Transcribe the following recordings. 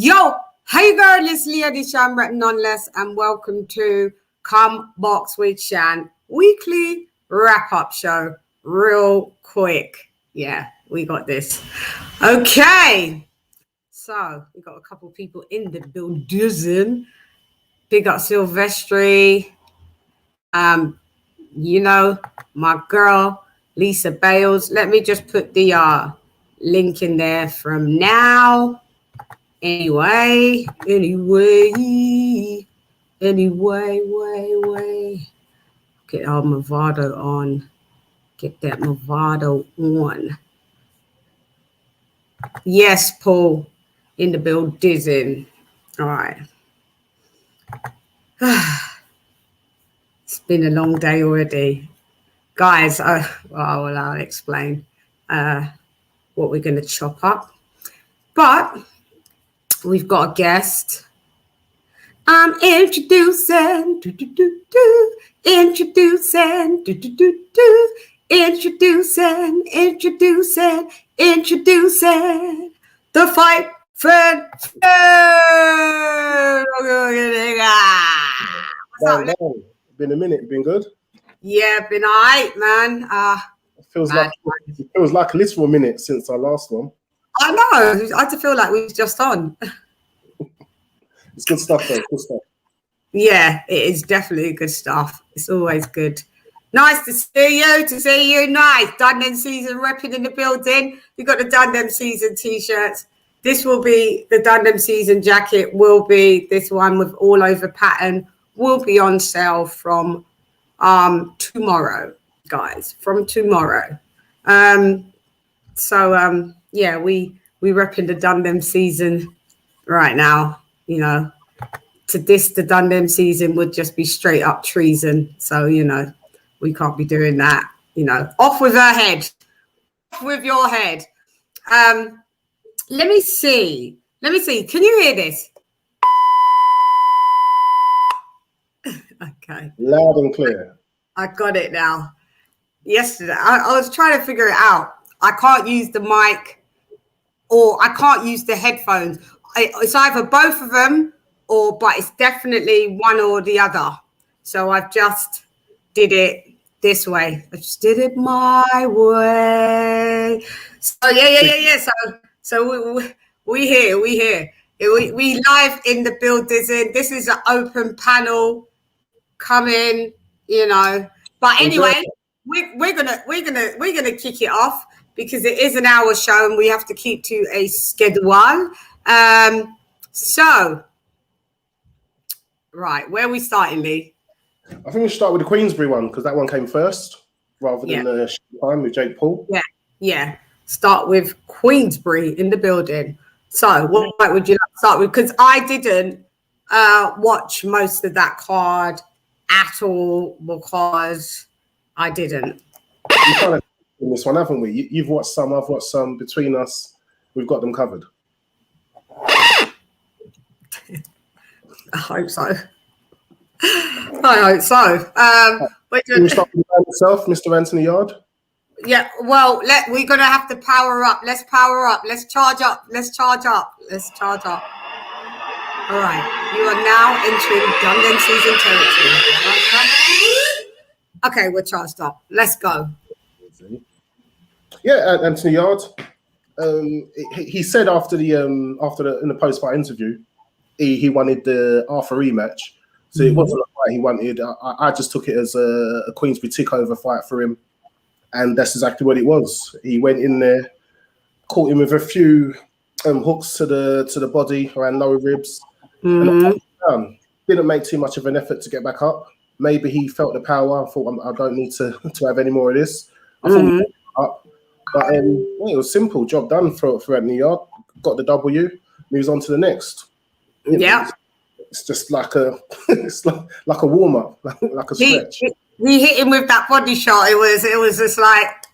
Yo, hey girl, it's LadyChann, nonetheless, and welcome to Come Box with Chan weekly wrap-up show. Real quick. Yeah, we got this. Okay. So, we got a couple of people in the building. Big up Silvestri. You know, my girl, Lisa Bales. Let me just put the link in there from now. Anyway, way. Get our Movado on. Get that Movado on. Yes, Paul, in the building. All right. It's been a long day already. Guys, I'll explain what we're going to chop up. But we've got a guest. I'm introducing the fight friend. What's up? Been a minute. Been good. Yeah, been alright, man. It feels like a little minute since our last one. I know. I just feel like we was just on. It's good stuff, though. Good stuff. Yeah, it is definitely good stuff. It's always good. Nice to see you. Nice. Done Them Season repping in the building. We got the Done Them Season t-shirts. This will be the Done Them Season jacket. Will be this one with all over pattern. Will be on sale from tomorrow, guys. From tomorrow. Yeah, we repping the Done Them Season right now. You know, to diss the Done Them Season would just be straight up treason. So, you know, we can't be doing that. You know, off with her head. Off with your head. Let me see. Can you hear this? Okay. Loud and clear. I got it now. Yesterday, I was trying to figure it out. I can't use the mic or I can't use the headphones. It's either both of them but it's definitely one or the other. So I've just did it this way. I just did it my way. So yeah. So we here. We live in the building. This is an open panel. Come in, you know. But anyway, we're gonna kick it off because it is an hour show and we have to keep to a schedule. So, right, where are we starting, Lee? I think we should start with the Queensbury one because that one came first rather than the time with Jake Paul. Yeah. Start with Queensbury in the building. So, what would you like to start with? Because I didn't watch most of that card at all because I didn't. We've kind of in this one, haven't we? You've watched some, I've watched some. Between us, we've got them covered. I hope so. Can we start with yourself, Mr. Anthony Yard? Yeah, well, we're going to have to power up. Let's power up. Let's charge up. All right. You are now entering Done Them Season territory. Okay, we're charged up. Let's go. Yeah, Anthony Yard. He said after in the post-fight interview, he wanted the Arthur rematch. So it wasn't a fight he wanted. I just took it as a Queensbury takeover fight for him. And that's exactly what it was. He went in there, caught him with a few hooks to the body around lower ribs. And didn't make too much of an effort to get back up. Maybe he felt the power. I thought, I don't need to have any more of this. I thought he got up. But it was simple. Job done for Anthony Yard. Got the W. Moves on to the next. It's just like a warm up, like a stretch. He hit him with that body shot. It was just like,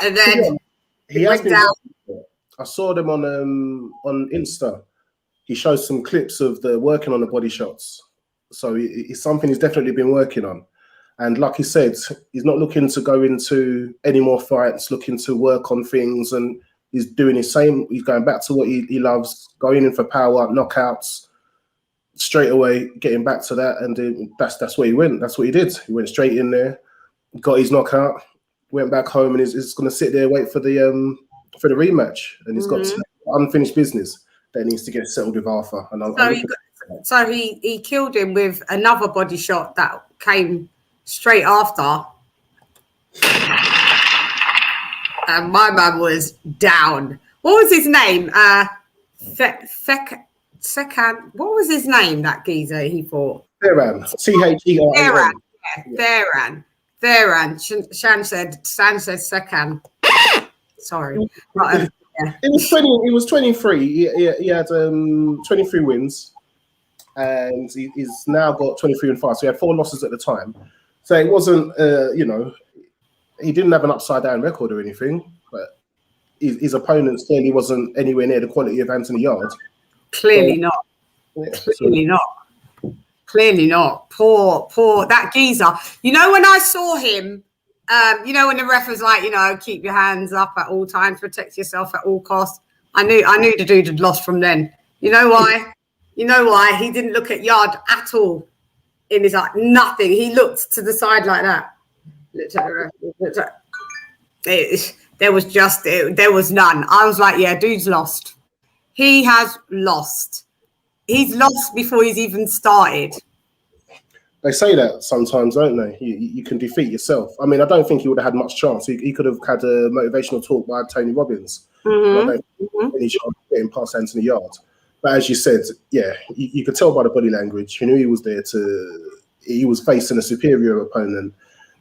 and then he went down. I saw them on Insta. He shows some clips of the working on the body shots. So it's something he's definitely been working on. And like he said, he's not looking to go into any more fights, looking to work on things and He's doing his same. He's going back to what he loves, going in for power, knockouts, straight away, getting back to that. And that's where he went. That's what he did. He went straight in there, got his knockout, went back home, and is going to sit there, wait for the rematch. And he's got unfinished business that needs to get settled with Arthur. And so he killed him with another body shot that came straight after. And my man was down. What was his name? Second. What was his name? That geezer he fought. TYRON. THERON. TYRON. Shan said second. Sorry. But, yeah. It was 23. He had 23 wins, and he's now got 23 and 5. So he had 4 losses at the time. So it wasn't, he didn't have an upside down record or anything, but his opponents clearly wasn't anywhere near the quality of Anthony Yarde. Clearly not. Yeah, Clearly not. Clearly not. Poor that geezer. You know, when I saw him, you know, when the ref was like, you know, keep your hands up at all times, protect yourself at all costs. I knew the dude had lost from then. You know why? You know why? He didn't look at Yarde at all. In his like nothing. He looked to the side like that. Looked at the ref. There was none. I was like, yeah, dude's lost. He has lost. He's lost before he's even started. They say that sometimes, don't they? You can defeat yourself. I mean, I don't think he would have had much chance. He could have had a motivational talk by Tony Robbins. I don't think any chance of getting past Anthony Yarde. But as you said, yeah, you could tell by the body language. You knew he was there he was facing a superior opponent,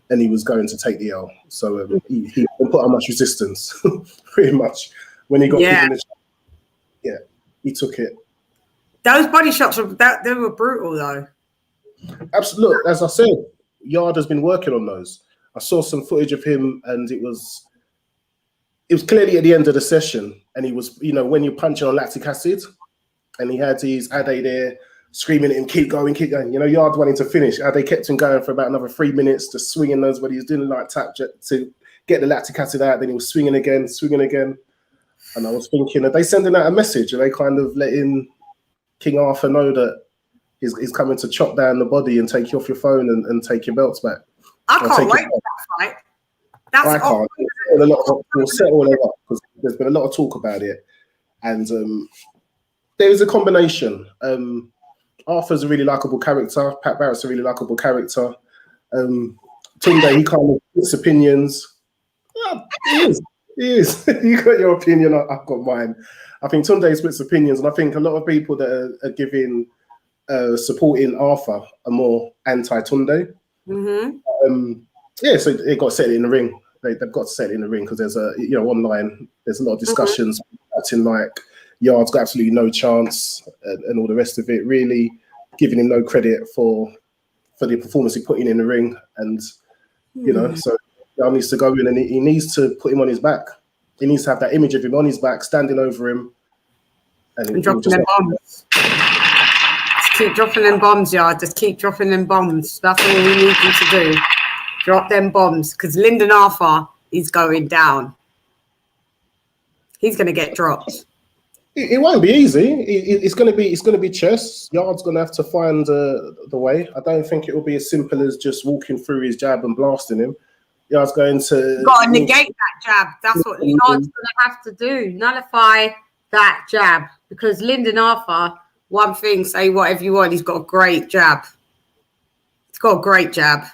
and he was going to take the L. So he didn't put on much resistance, pretty much. When he got kicked in the chest, he took it. Those body shots they were brutal, though. Absolutely. Look, as I said, Yarde has been working on those. I saw some footage of him, and it was clearly at the end of the session, and he was, you know, when you're punching on lactic acid, and he had his Ade there screaming at him, keep going. You know, Yarde wanting to finish. Ade kept him going for about another 3 minutes, just swinging those, but he was doing like tap to get the lactic acid out. Then he was swinging again. And I was thinking, are they sending out a message? Are they kind of letting King Arthur know that he's coming to chop down the body and take you off your phone and take your belts back? I can't wait for that fight. I can't. We'll settle it up because there's been a lot of talk about it. And there's a combination. Arthur's a really likable character. Pat Barrett's a really likable character. Tunde, he kind of puts opinions. Well, he is. You got your opinion, I've got mine. I think Tunde splits opinions, and I think a lot of people that are giving supporting Arthur are more anti-Tunde. So they got to set it in the ring. They've got to set it in the ring because there's online there's a lot of discussions acting like Yarde's got absolutely no chance and all the rest of it, really giving him no credit for the performance he put in the ring. And you know, so Yarde needs to go in and he needs to put him on his back. He needs to have that image of him on his back, standing over him and dropping them bombs. Just keep dropping them bombs, Yarde. Just keep dropping them bombs. That's all we need you to do. Drop them bombs, because Lyndon Arthur is going down. He's going to get dropped. It won't be easy. It's going to be chess. Yarde's going to have to find the way. I don't think it will be as simple as just walking through his jab and blasting him. Yarde's going to... You've got to negate that jab. That's what Yarde's going to have to do. Nullify that jab. Because Lyndon Arthur, one thing, say whatever you want, he's got a great jab. He's got a great jab.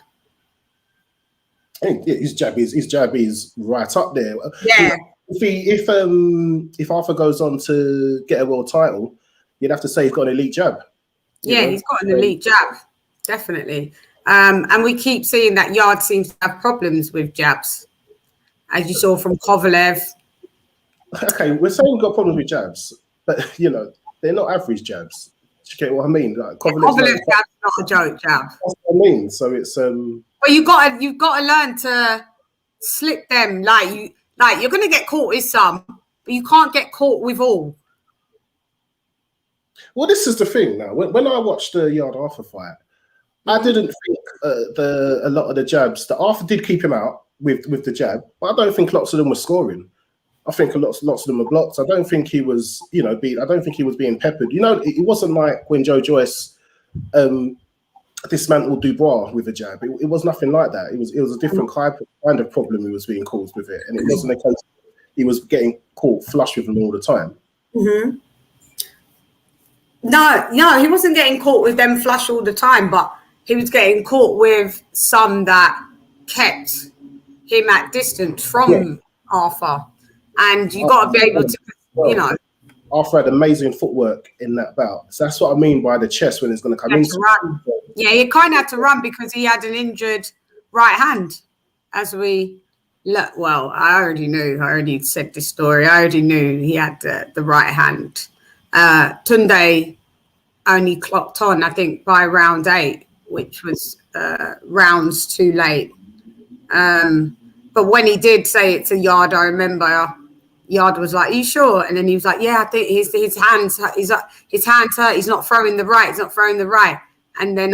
His jab is right up there. Yeah. If Arthur goes on to get a world title, you'd have to say he's got an elite jab. Yeah, he's got an elite jab, definitely. And we keep seeing that Yarde seems to have problems with jabs, as you saw from Kovalev. Okay, we're saying we've got problems with jabs, but you know they're not average jabs. Do you get what I mean? Like Kovalev's jab's not a joke jab. That's what I mean. So it's But you've got to learn to slip them. Like you're going to get caught with some, but you can't get caught with all. Well, this is the thing now. When I watched the Yarde Arthur fight, I didn't think a lot of the jabs that Arthur did keep him out with the jab, but I don't think lots of them were scoring. I think lots of them were blocked. I don't think he was, I don't think he was being peppered. It wasn't like when Joe Joyce dismantled Dubois with a jab. It was nothing like that. It was a different kind of problem he was being caused with it, and it wasn't a case he was getting caught flush with them all the time. Mm-hmm. No, he wasn't getting caught with them flush all the time, but he was getting caught with some that kept him at distance from Arthur. And you got to be able to, Arthur had amazing footwork in that bout. So that's what I mean by the chest when it's going to come into. Yeah, he kind of had to run because he had an injured right hand. Well, I already knew. I already said this story. I already knew he had the right hand. Tunde only clocked on, I think, by round 8, which was rounds too late. But when he did say it to Yard, I remember Yard was like, "Are you sure?" And then he was like, "Yeah, I think his hands hurt. His hands hurt. He's not throwing the right. He's not throwing the right." And then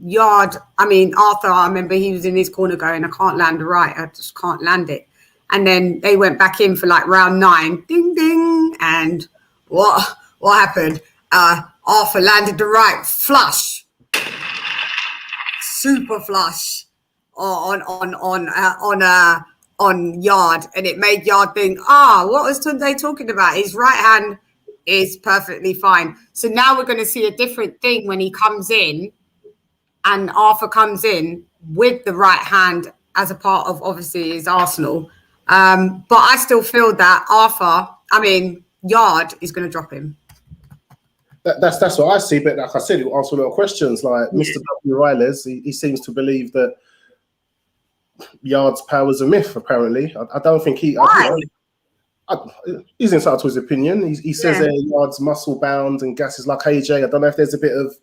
Yard, Arthur, I remember he was in his corner going, "I can't land the right. I just can't land it." And then they went back in for like round 9, ding ding, and what happened? Arthur landed the right flush, super flush on Yard, and it made Yard think, what was Tunde talking about? His right hand is perfectly fine. So now we're going to see a different thing when he comes in, and Arthur comes in with the right hand as a part of obviously his arsenal. But I still feel that Yard is going to drop him. That's what I see. But like I said, it will answer a lot of questions. Like Mr. W. Riles, he seems to believe that Yard's power is a myth. Apparently, I don't think he's entitled to his opinion. He says that Yard's muscle bound and gas is like AJ. I don't know if there's a bit of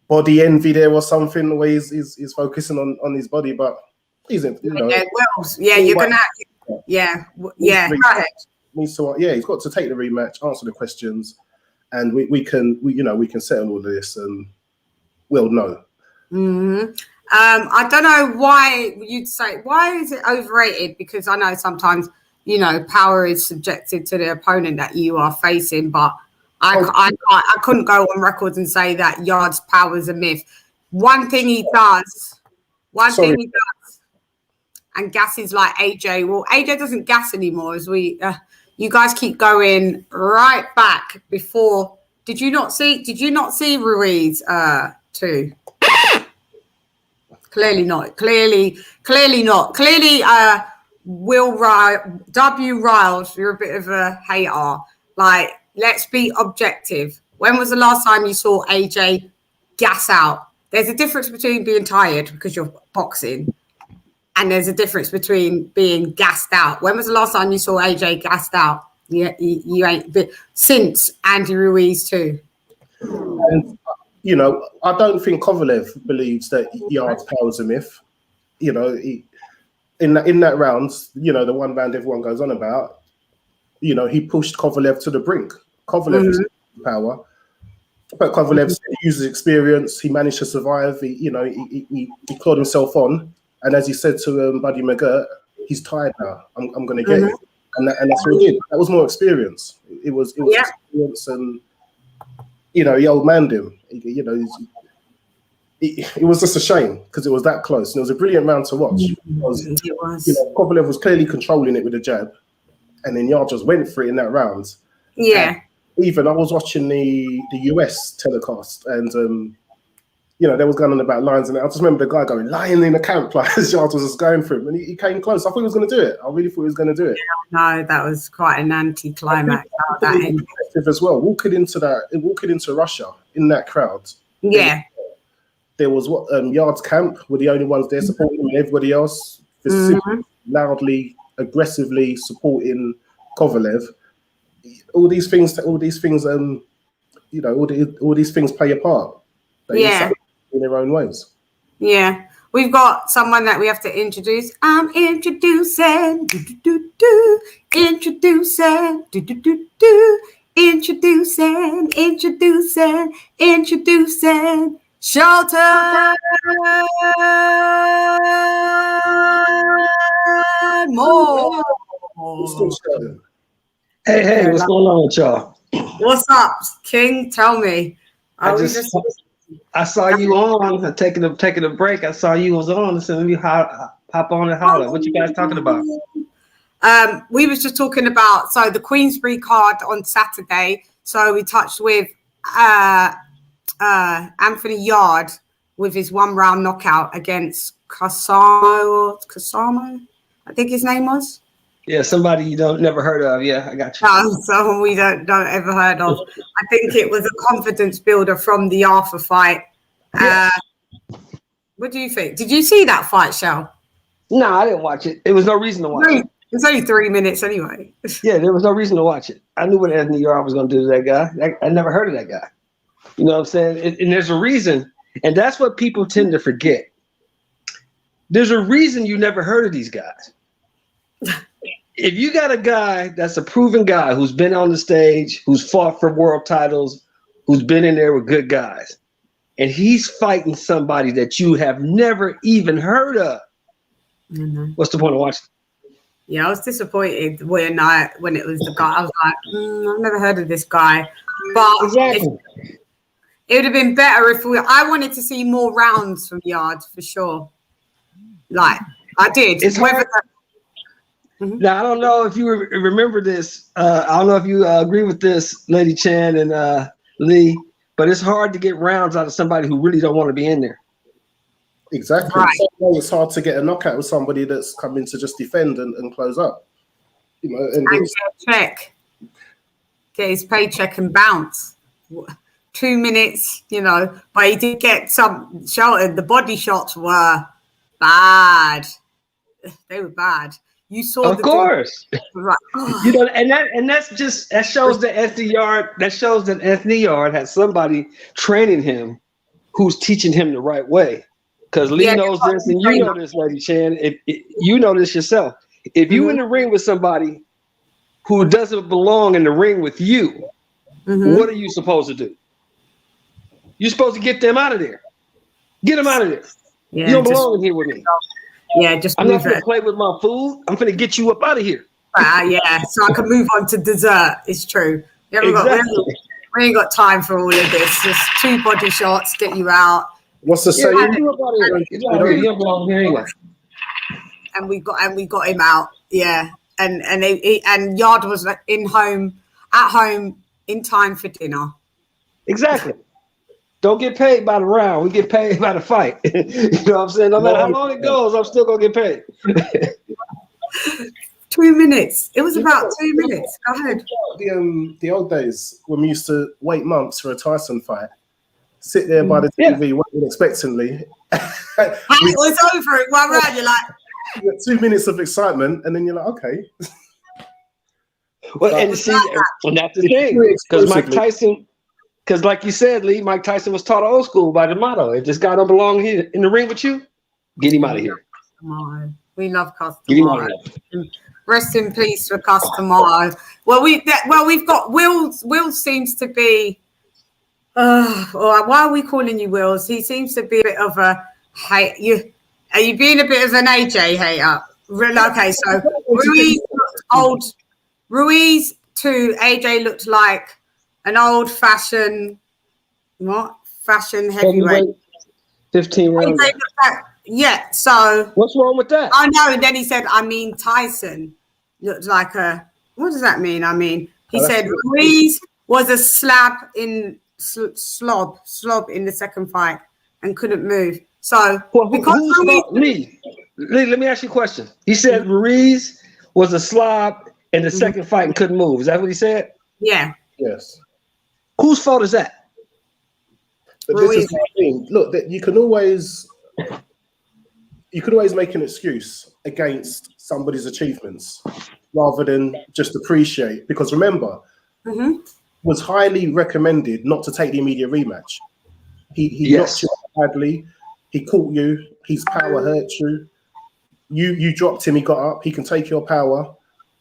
body envy there or something, the way he's focusing on his body, but he's in. You're gonna. Go ahead. He's got to take the rematch, answer the questions, and we can settle all of this, and we'll know. Mm-hmm. I don't know why you'd say, why is it overrated? Because I know sometimes, power is subjective to the opponent that you are facing, but I couldn't go on record and say that Yard's power is a myth. One thing he does, and gasses like AJ. Well, AJ doesn't gas anymore, as you guys keep going right back before. Did you not see Ruiz too? Clearly not. Clearly not. Clearly, W. Riles, you're a bit of a hater. Like, let's be objective. When was the last time you saw AJ gas out? There's a difference between being tired because you're boxing, and there's a difference between being gassed out. When was the last time you saw AJ gassed out? You ain't been since Andy Ruiz too. And, I don't think Kovalev believes that Yard's power is a myth. In that round, the one round everyone goes on about, he pushed Kovalev to the brink. Kovalev has power, but Kovalev uses experience. He managed to survive. He clawed himself on, and as he said to Buddy McGirt, he's tired now. I'm going to get it, and that's what he did. That was more experience. It was experience, and he old manned him. It was just a shame because it was that close. And it was a brilliant round to watch. It was. Kovalev was clearly controlling it with a jab, and then Yard just went for it in that round. Yeah. And even I was watching the US telecast, and they was going on about lines, and I just remember the guy going lying in the camp like as Yard was just going for him, and he came close. I thought he was going to do it. I really thought he was going to do it. No, that was quite an anti-climax. That as well, walking into Russia in that crowd. Yeah. There was Yard's camp were the only ones there supporting him, and everybody else loudly, aggressively supporting Kovalev. All these things, all these things play a part. In their own ways. Yeah. We've got someone that we have to introduce. I'm introducing, introducing Shelton Moore. Hey, what's going on with y'all? What's up, King? Tell me. I saw you on taking a break. I saw you was on, so let me hop on and holler. What you guys talking about? We was just talking about the Queensbury card on Saturday. So we touched with Anthony Yard with his 1-round knockout against Kasamo, I think his name was. Yeah, somebody you never heard of. Yeah, I got you. Someone we don't ever heard of. I think it was a confidence builder from the Arthur fight. What do you think? Did you see that fight, Shell? No, I didn't watch it. There was no reason to watch it. It's only 3 minutes anyway. Yeah, there was no reason to watch it. I knew what Anthony Yard was going to do to that guy. I never heard of that guy. You know what I'm saying? And there's a reason, and that's what people tend to forget. There's a reason you never heard of these guys. If you got a guy that's a proven guy who's been on the stage, who's fought for world titles, who's been in there with good guys, and he's fighting somebody that you have never even heard of, what's the point of watching? Yeah, I was disappointed when it was the guy. I was like, I've never heard of this guy. But exactly. It would have been better if I wanted to see more rounds from Yard for sure. Like I did. It's hard. Now, I don't know if you remember this. I don't know if you agree with this, LadyChann and Lee, but it's hard to get rounds out of somebody who really don't want to be in there. Exactly. Right. It's hard to get a knockout with somebody that's coming to just defend and close up. You know, and get his paycheck and bounce. 2 minutes, but he did get some sheltered. The body shots were bad. They were bad. You saw, of course, right. that shows that Anthony Yard had somebody training him who's teaching him the right way. Because Lee knows this, and you know this, LadyChann. You know this yourself. If you in the ring with somebody who doesn't belong in the ring with you, what are you supposed to do? You're supposed to get them out of there. Get them out of there. Yeah, you don't belong in here with me. Yeah, just I'm not going to play with my food. I'm going to get you up out of here. Yeah, so I can move on to dessert. It's true. We ain't got time for all of this. Just 2 body shots, get you out. What's the saying? And we got him out. Yeah, and Yard was at home in time for dinner. Exactly. Don't get paid by the round. We get paid by the fight. You know what I'm saying? No matter how long it goes, I'm still gonna get paid. 2 minutes. It was about 2 minutes. Go ahead. The old days when we used to wait months for a Tyson fight, sit there by the TV, waiting expectantly. It was over. It went round. You're like, you get 2 minutes of excitement, and then you're like, okay. Well, and see, and that's the thing, because Mike Tyson. Because like you said, Lee, Mike Tyson was taught old school by the motto, if this guy don't belong here in the ring with you, get him out of here. Come on. We love Customaro. Rest in peace for Customaro. Well, we've got Wills. Wills seems to be, why are we calling you Wills? He seems to be a bit of a hate. Are you being a bit of an AJ hater? Okay, so Ruiz to AJ looked like an old-fashioned heavyweight. 15 rounds. Yeah, so what's wrong with that? I know, and then he said, Tyson looked like what does that mean? He said Ruiz was a slob in the second fight and couldn't move. So Lee, let me ask you a question. He said Ruiz was a slob in the second fight and couldn't move. Is that what he said? Yeah. Yes. Whose fault is that? But this is the thing. Look, you can always make an excuse against somebody's achievements rather than just appreciate. Because remember, was highly recommended not to take the immediate rematch. He knocked you badly. He caught you. His power hurt you. You dropped him. He got up. He can take your power.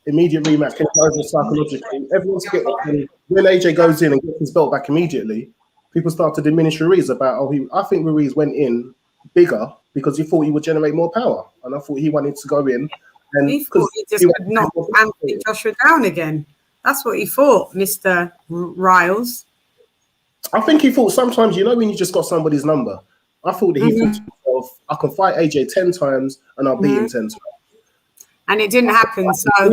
Immediate rematch can go over psychologically. Everyone's getting when AJ goes in and gets his belt back immediately. People start to diminish Ruiz about I think Ruiz went in bigger because he thought he would generate more power, and I thought he wanted to go in And he thought he just could knock Anthony Joshua down again. That's what he thought, Mr. Riles. I think he thought sometimes, you know, when you just got somebody's number. I thought that he thought to himself, I can fight AJ 10 times and I'll beat him 10 times. And it didn't happen. So I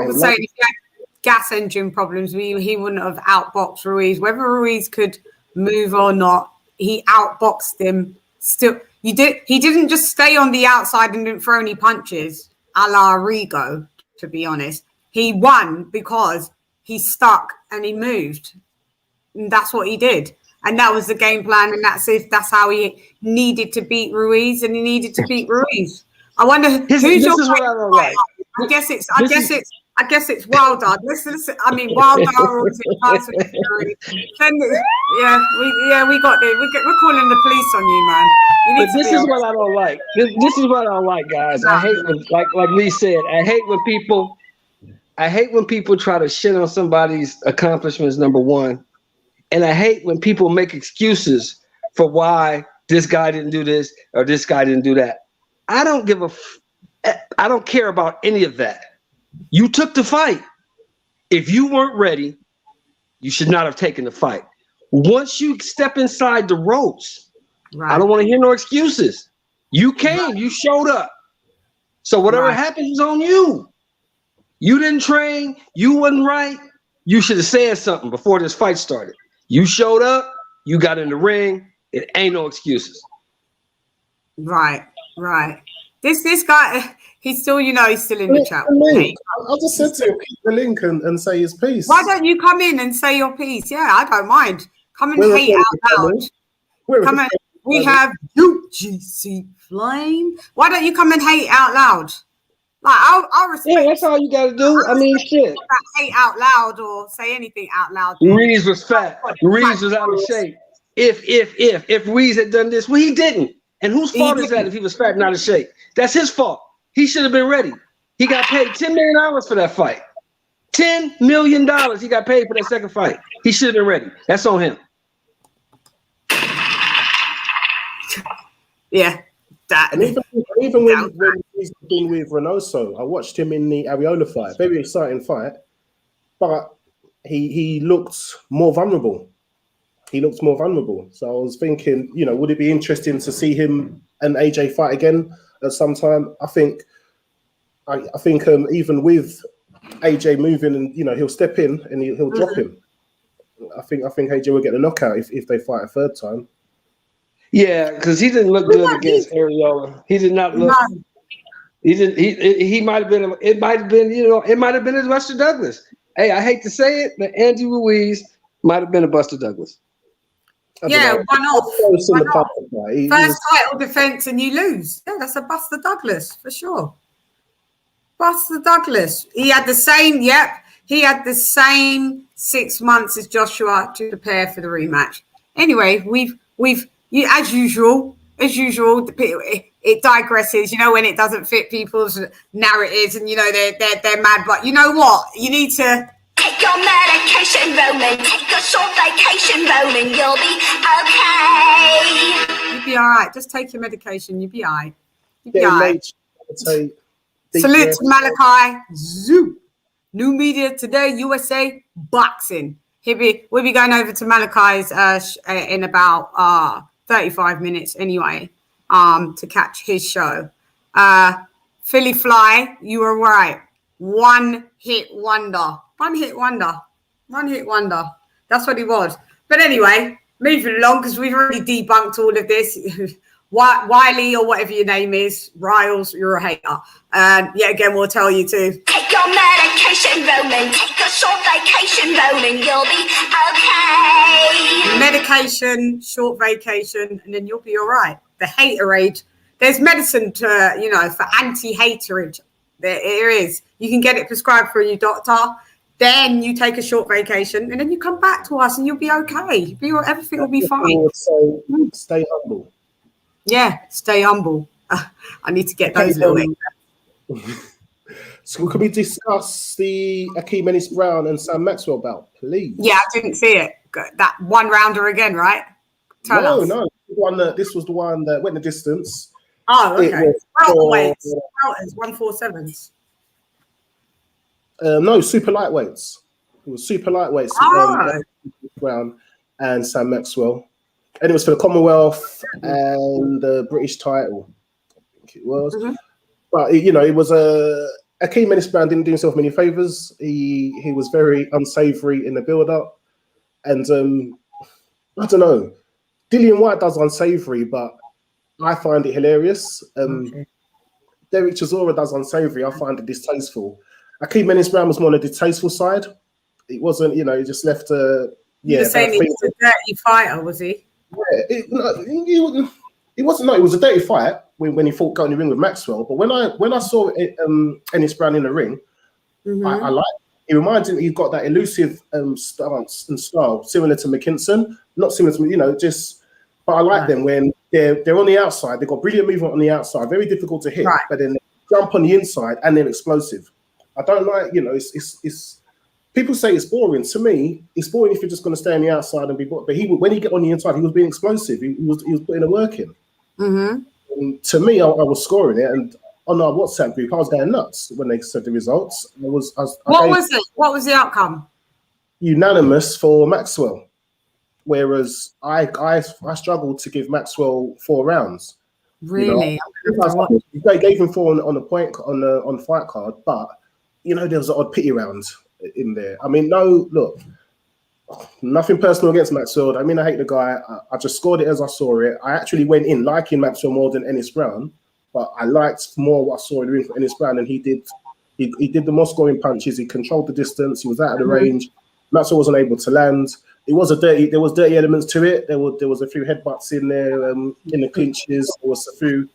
would say if he had gas engine problems, he wouldn't have outboxed Ruiz. Whether Ruiz could move or not, he outboxed him. Still, he didn't just stay on the outside and didn't throw any punches, a la Rigo, to be honest. He won because he stuck and he moved. And that's what he did. And that was the game plan. And that's how he needed to beat Ruiz. And he needed to beat Ruiz. I wonder who's your favorite. I guess it's Wilder. Listen, I mean Wilder or is it Tyson Fury? We got it. We're calling the police on you, man. But this is what I don't like. This is what I don't like, guys. I hate when, like Lee said, I hate when people try to shit on somebody's accomplishments, number one. And I hate when people make excuses for why this guy didn't do this or this guy didn't do that. I don't care about any of that. You took the fight. If you weren't ready, you should not have taken the fight. Once you step inside the ropes, I don't want to hear no excuses. You came, you showed up. So whatever happens is on you. You didn't train, you wasn't right. You should have said something before this fight started. You showed up, you got in the ring, it ain't no excuses. Right. This guy, he's still in the chat. I just said to him, keep the link and say his piece. Why don't you come in and say your piece? Yeah, I don't mind. Come and hate out loud. Come on. We have UGC Flame. Why don't you come and hate out loud? Like I'll respect. Yeah, that's all you gotta do. I mean, shit. Hate out loud or say anything out loud. Ruiz was fat. Ruiz was out of shape. If Ruiz had done this, well, he didn't. And whose fault is that if he was fat and out of shape? That's his fault. He should have been ready. He got paid $10 million for that fight. $10 million he got paid for that second fight. He should have been ready. That's on him. Yeah. And even when he's been with Reynoso, I watched him in the Areola fight. Very exciting fight. But he looked more vulnerable. So I was thinking, would it be interesting to see him and AJ fight again at some time? I think even with AJ moving and he'll step in and he'll drop him. I think AJ will get a knockout if they fight a third time. Yeah, because he didn't look good against Areola. He did not look. No. He might have been. It might have been. It might have been a Buster Douglas. Hey, I hate to say it, but Andy Ruiz might have been a Buster Douglas. Yeah, one off. First title defense and you lose. Yeah, that's a Buster Douglas for sure. Buster Douglas. He had the same. Yep, he had the same 6 months as Joshua to prepare for the rematch. Anyway, we've. As usual, it digresses. When it doesn't fit people's narratives, and they're mad. But you know what? You need to take your medication, Roman. Take a short vacation, Roman. You'll be okay. You'll be all right. Just take your medication. You'll be all right. You'll be all right. Salute to Malachi. Zoo. New media today. USA boxing. We'll be going over to Malachi's in about 35 minutes anyway, to catch his show. Philly Fly, you were right. One hit wonder. That's what he was. But anyway, moving along because we've already debunked all of this. Wiley or whatever your name is, Riles, you're a hater. Yet again, we'll tell you to take your medication, Roman. Take a short vacation, Roman. You'll be okay. Medication, short vacation, and then you'll be all right. The haterade. There's medicine to, for anti-haterage. There is. You can get it prescribed for your doctor. Then you take a short vacation, and then you come back to us, and you'll be okay. Everything will be fine. So stay humble. Yeah, stay humble. I need to get those little things. So can we discuss the Akeem Ennis-Brown and Sam Maxwell bout, please? Yeah, I didn't see it. That one rounder again, right? No. This was the one that went the distance. Oh, It okay. was Welters, 147s. No, super lightweights. It was super lightweights. Oh. Brown and Sam Maxwell, and it was for the Commonwealth and the British title. I think it was, but you know, it was a key Menace Brown didn't do himself many favors. He was very unsavory in the build-up, and I don't know. Dillian White does unsavory, but I find it hilarious. Derek Chisora does unsavory. I find it distasteful. Akeem Menace Brown was more on the distasteful side. It wasn't, you know, he just left You were saying he was a dirty fighter, was he? Yeah, it wasn't. No, it was a dirty fight when he fought, got in the ring with Maxwell. But when I saw Menace Brown in the ring, I liked it. It reminds me, he's got that elusive stance and style, similar to McKinson. Not similar to, you know, just. But I like them when they're on the outside. They've got brilliant movement on the outside, very difficult to hit, but then they jump on the inside and they're explosive. I don't like, you know, it's people say it's boring. To me, it's boring if you're just going to stay on the outside and be bored. But when he get on the inside, he was being explosive. He was putting the work in. And to me, I was scoring it, and on our WhatsApp group, I was going nuts when they said the results. What was it? What was the outcome? Unanimous for Maxwell. Whereas I struggled to give Maxwell 4 rounds. Really? You know, they gave him 4 on the point on the fight card, but you know there was an odd pity round in there. I mean, look, nothing personal against Maxwell. I mean, I hate the guy. I just scored it as I saw it. I actually went in liking Maxwell more than Ennis Brown, but I liked more what I saw in the ring for Ennis Brown, and he did the more scoring punches. He controlled the distance. He was out of the range. Maxwell wasn't able to land. There was dirty elements to it. There was a few headbutts in there, in the clinches. There was a few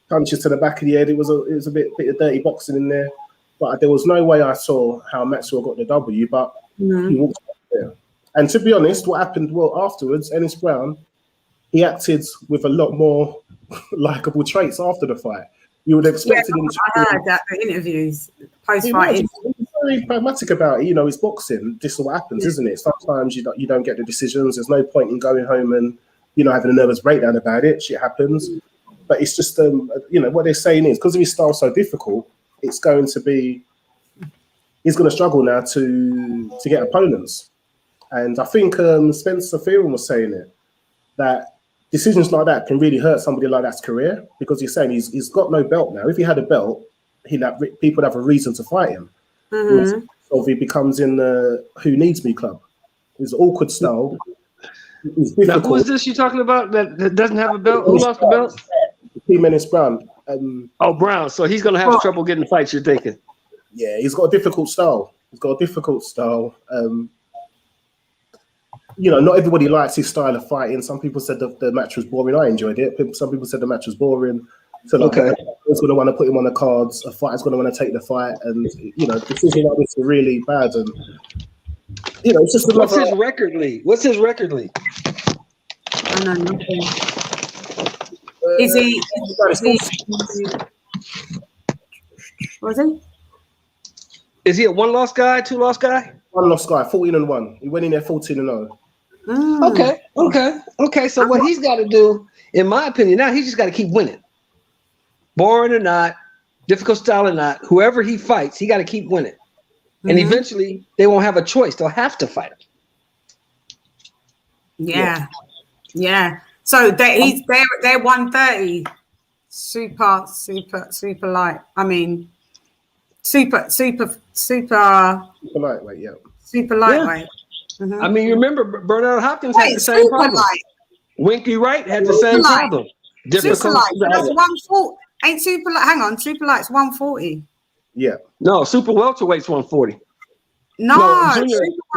punches to the back of the head. It was a bit of dirty boxing in there. But there was no way I saw how Maxwell got the W, but he walked up there. And to be honest, what happened afterwards, Ennis Brown, he acted with a lot more likable traits after the fight. You would have expected him to. I heard that the interviews, post-fight. He was very pragmatic about it. You know, it's boxing. This is what happens, isn't it? Sometimes you don't get the decisions. There's no point in going home and, you know, having a nervous breakdown about it. Shit happens. But it's just, you know, what they're saying is because of his style so difficult, he's going to struggle now to get opponents. And I think Spencer Fearon was saying it, that decisions like that can really hurt somebody like that's career, because he's saying he's got no belt now. If he had a belt, people would have a reason to fight him. So if he becomes in the Who Needs Me club, it's an awkward style. Now, who is this you're talking about that doesn't have a belt? Who lost the belt? Menace Brown. Brown. So he's going to have trouble getting fights, you're thinking? Yeah, he's got a difficult style. You know, not everybody likes his style of fighting. Some people said the match was boring. I enjoyed it. Some people said the match was boring. So like, it's going to want to put him on the cards. A fighter's going to want to take the fight, and you know, decisions like this are really bad. And you know, it's just what's his record league? I know nothing. Is he? Was he? Is he a 1-loss guy, 2-loss guy? 1-loss guy, 14-1. He went in there 14-0. Okay. So what he's got to do, in my opinion, now he's just got to keep winning. Boring or not, difficult style or not, whoever he fights, he got to keep winning. And eventually, they won't have a choice. They'll have to fight him. Yeah. So they're 130, super light. I mean, super lightweight. Yeah. Super lightweight. Yeah. I mean, you remember Bernard Hopkins had the same problem. Light. Winky Wright had the same problem. Super light. That's 140. Ain't super light. Hang on, super light's 140. Yeah. No, super welterweight's 140. No,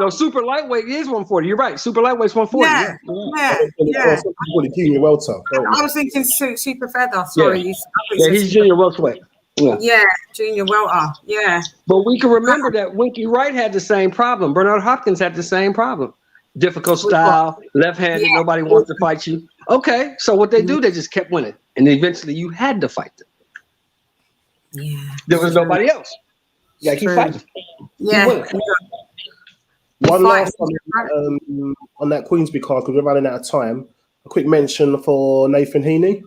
super lightweight is 140. You're right. Super lightweight's 140. Yeah. Junior welter. I was thinking super feather. Sorry. Yeah, he's junior welterweight. Yeah, junior welter. Yeah. But we can remember that Winky Wright had the same problem. Bernard Hopkins had the same problem. Difficult style, left-handed, nobody wants to fight you. Okay, so what they do, they just kept winning. And eventually you had to fight them. Yeah. There was nobody else. You gotta keep fighting. Yeah. One last one on that Queensby card, because we're running out of time. A quick mention for Nathan Heaney.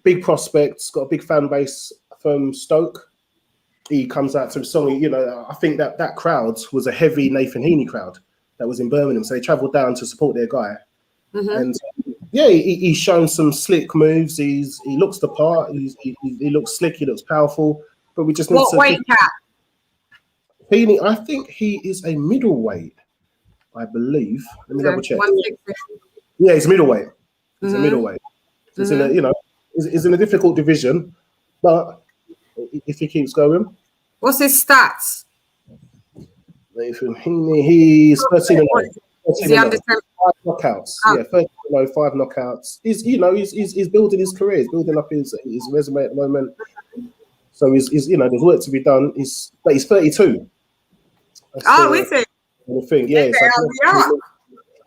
big prospects, got a big fan base from Stoke. He comes out to a song. You know, I think that crowd was a heavy Nathan Heaney crowd that was in Birmingham, so they travelled down to support their guy. And yeah, he's shown some slick moves. He looks the part. He looks slick. He looks powerful. But we just need what weight cap? Heaney, I think he is a middleweight. I believe. Let me double check. 160. Yeah, he's middleweight. He's a middleweight. He's in a, you know, he's in a difficult division, but if he keeps going. What's his stats? Nathan Heaney, he's 13 Is he under 10? 5 knockouts. Yeah, 13 5 knockouts. He's building his career. He's building up his resume at the moment. So he's you know, there's work to be done. But he's 32. Is it? The thing, yeah.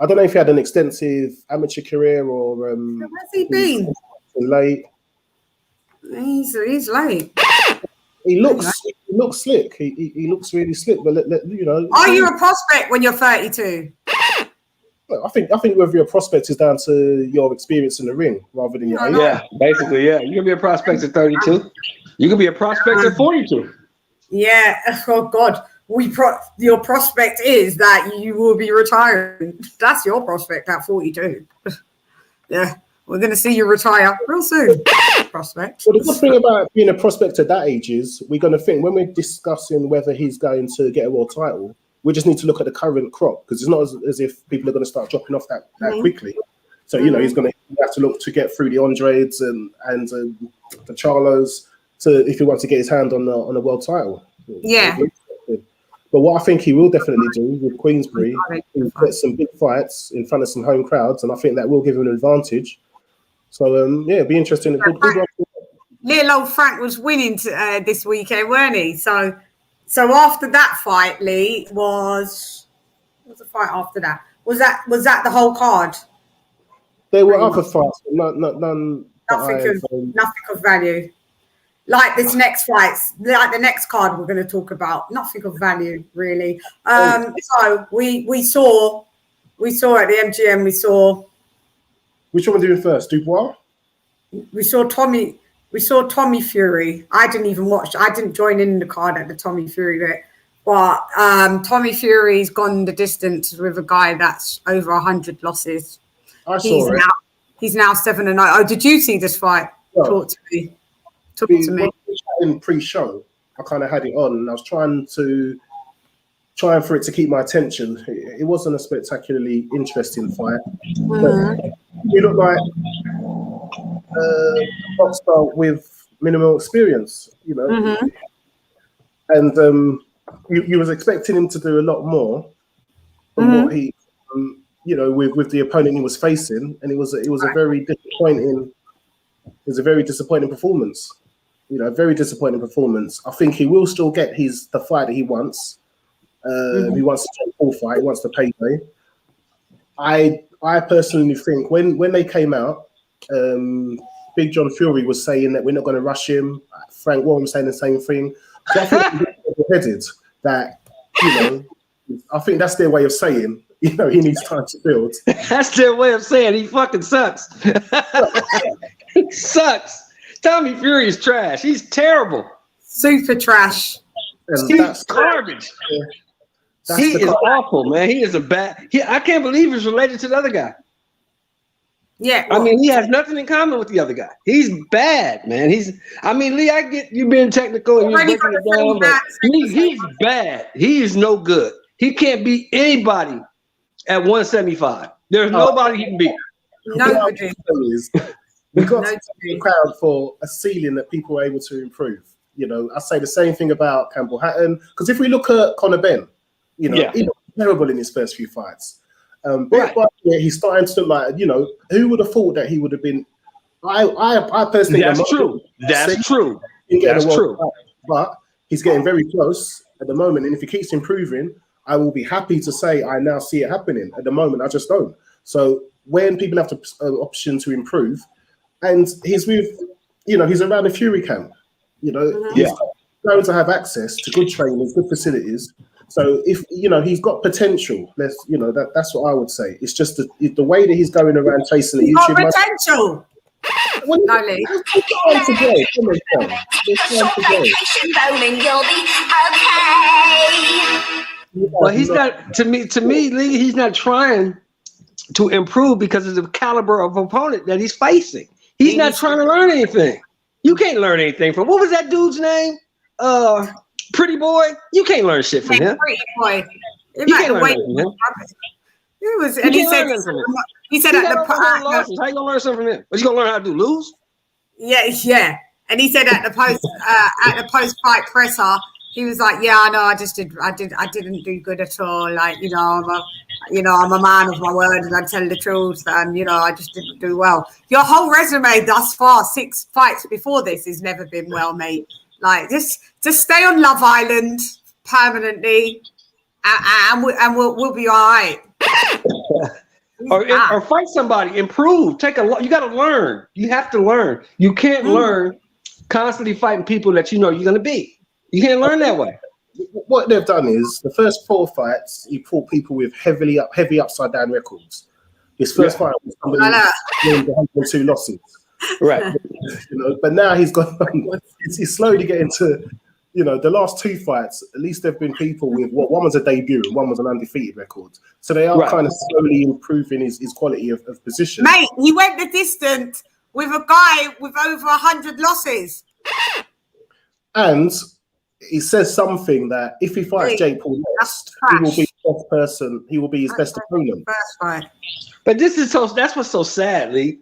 I don't know if he had an extensive amateur career or where's he been? Late. He's late. He looks slick. He looks really slick. But you know, are you a prospect when you're 32? I think whether you're a prospect is down to your experience in the ring rather than your age. Yeah, basically, yeah. You can be a prospect at 32. You can be a prospect at 42. Yeah. Oh God. Your prospect is that you will be retiring. That's your prospect at 42. Yeah, we're going to see you retire real soon. Prospect. Well, the good thing about being a prospect at that age is we're going to think when we're discussing whether he's going to get a world title, we just need to look at the current crop because it's not as if people are going to start dropping off that quickly. So, you know, he's going to have to look to get through the Andrades and the Charlos if he wants to get his hand on the world title. Yeah. But what I think he will definitely do with Queensbury is get some big fights in front of some home crowds, and I think that will give him an advantage. So, yeah, it'd be interesting. Little old Frank was winning this weekend, weren't he? So after that fight, Lee, what was the fight after that? Was that the whole card? There were other fights, but none. Nothing of value. Like this next fight, like the next card we're going to talk about, nothing of value really. So we saw at the MGM. We saw. Which one are we doing first? Dubois. We saw Tommy Fury. I didn't even watch. I didn't join in the card at the Tommy Fury bit, but Tommy Fury's gone the distance with a guy that's over 100 losses. I saw it. He's now 7-0. Oh, did you see this fight? Yeah. Talk to me. Talk to me. In pre-show, I kind of had it on, and I was trying for it to keep my attention. It wasn't a spectacularly interesting fight. But you look like a boxer with minimal experience, you know. And you was expecting him to do a lot more than what he, you know, with the opponent he was facing, and it was a very disappointing. It was a very disappointing performance. You know, a very disappointing performance. I think he will still get the fight that he wants. He wants to take full fight. He wants the payday. I personally think when they came out, Big John Fury was saying that we're not going to rush him. Frank Warren was saying the same thing. So I think headed that, you know, I think that's their way of saying, you know, he needs time to build. That's their way of saying he fucking sucks. He sucks. Tommy Fury is trash. He's terrible. Super trash. He's garbage. He is awful, man. He is a bad. I can't believe he's related to the other guy. Yeah. I mean, he has nothing in common with the other guy. He's bad, man. Lee, I get you being technical and you're breaking it down, but he's bad. He is no good. He can't beat anybody at 175. There's nobody he can beat. Nobody. We've got to be proud for a ceiling that people are able to improve. You know, I say the same thing about Campbell Hatton, because if we look at Conor Benn, you know, he looked terrible in his first few fights. He's starting to look like, you know, who would have thought that he would have been? I personally, that's true. That's true. That's true. But he's getting very close at the moment, and if he keeps improving, I will be happy to say I now see it happening. At the moment, I just don't. So when people have the option to improve. And he's with, you know, he's around the Fury camp. You know, he's going to have access to good trainers, good facilities. So if, you know, he's got potential. That's what I would say. It's just the way that he's going around chasing the YouTube. Potential. No, Lee. Take a short vacation, Roman. You'll be okay. Well, he's not. To me, Lee. He's not trying to improve because of the caliber of opponent that he's facing. He's not trying to learn anything. You can't learn anything from. What was that dude's name? Pretty Boy. You can't learn shit from him. Pretty Boy. You can't learn anything from him. It was, and he said at the how you gonna learn something from him? But you gonna learn how to do lose? Yeah. And he said at the post fight presser, he was like, "Yeah, I know. I didn't do good at all. Like, I'm a man of my word, and I tell the truth. And I just didn't do well. Your whole resume thus far, 6 fights before this, has never been well, mate. Like, just stay on Love Island permanently, and we'll be all right." Or fight somebody, improve. You got to learn. You have to learn. You can't learn constantly fighting people that you're gonna beat. You can't learn that way. What they've done is the first 4 fights, he fought people with heavy upside down records. His first fight was somebody with 2 losses. Right. But now he's gone. He's slowly getting to, the last 2 fights. At least there've been people with one was a debut and one was an undefeated record. So they are kind of slowly improving his quality of position. Mate, he went the distance with a guy with over 100 losses. And he says something that if he fights Jake Paul next, he will be the best person. He will be his best opponent. That's right. But that's what's so sad, Lee.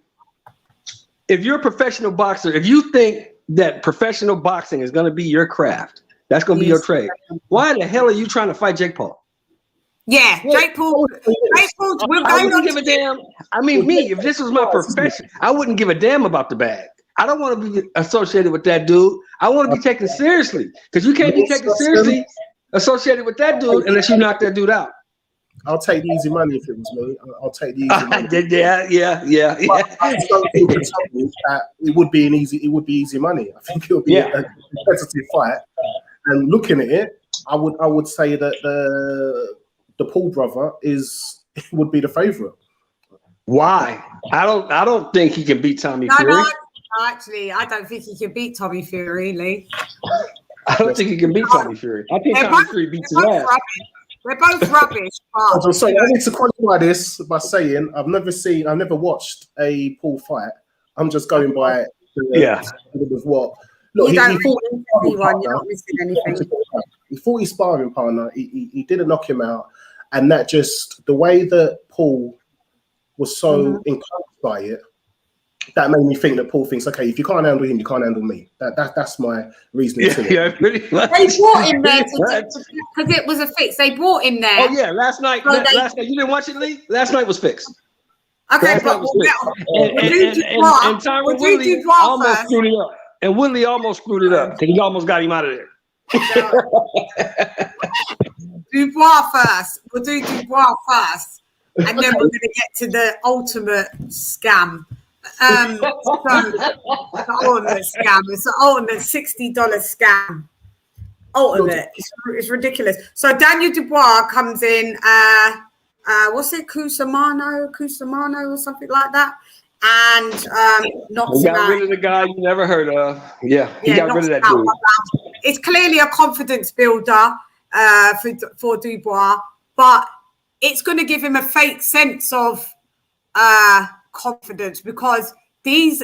If you're a professional boxer, if you think that professional boxing is going to be your craft, that's going to be your trade, why the hell are you trying to fight Jake Paul? Yeah, Jake Paul. I wouldn't give a damn. I mean, if this was my profession, I wouldn't give a damn about the bag. I don't want to be associated with that dude. I want to be taken seriously, because you can't be taken seriously associated with that dude unless you knock that dude out. I'll take the easy money if it was me. I'll take the easy money. Yeah. I don't think it would be easy money. I think it would be a competitive fight. And looking at it, I would say that the Paul brother would be the favorite. Why? I don't think he can beat Tommy Fury. No, actually, I don't think he can beat Tommy Fury, Lee. I don't think he can beat Tommy Fury. I think Tommy Fury beats his ass. We're both rubbish. I'm sorry, I need to qualify this by saying I've never watched a Paul fight. I'm just going by with what. Look, he fought you're not missing anything. He fought his sparring partner. He didn't knock him out, and that just the way that Paul was so encouraged by it, that made me think that Paul thinks, okay, if you can't handle him, you can't handle me. That's my reasoning to it. Yeah, pretty much. They brought him there because it was a fix. They brought him there. Oh yeah, last night. Last night you didn't watch it, Lee? Last night was fixed. Okay, but and Tyron Woodley almost screwed it up. And Woodley almost screwed it up because he almost got him out of there. Dubois first. We'll do Dubois first, and then we're going to get to the ultimate scam. The ultimate scam. It's the ultimate $60 scam. Ultimate. It's ridiculous. So Daniel Dubois comes in. What's it? Cusimano or something like that. And knocks him out. Got rid of the guy you never heard of. Yeah, he got rid of that dude. It's clearly a confidence builder for Dubois, but it's going to give him a fake sense of confidence, because these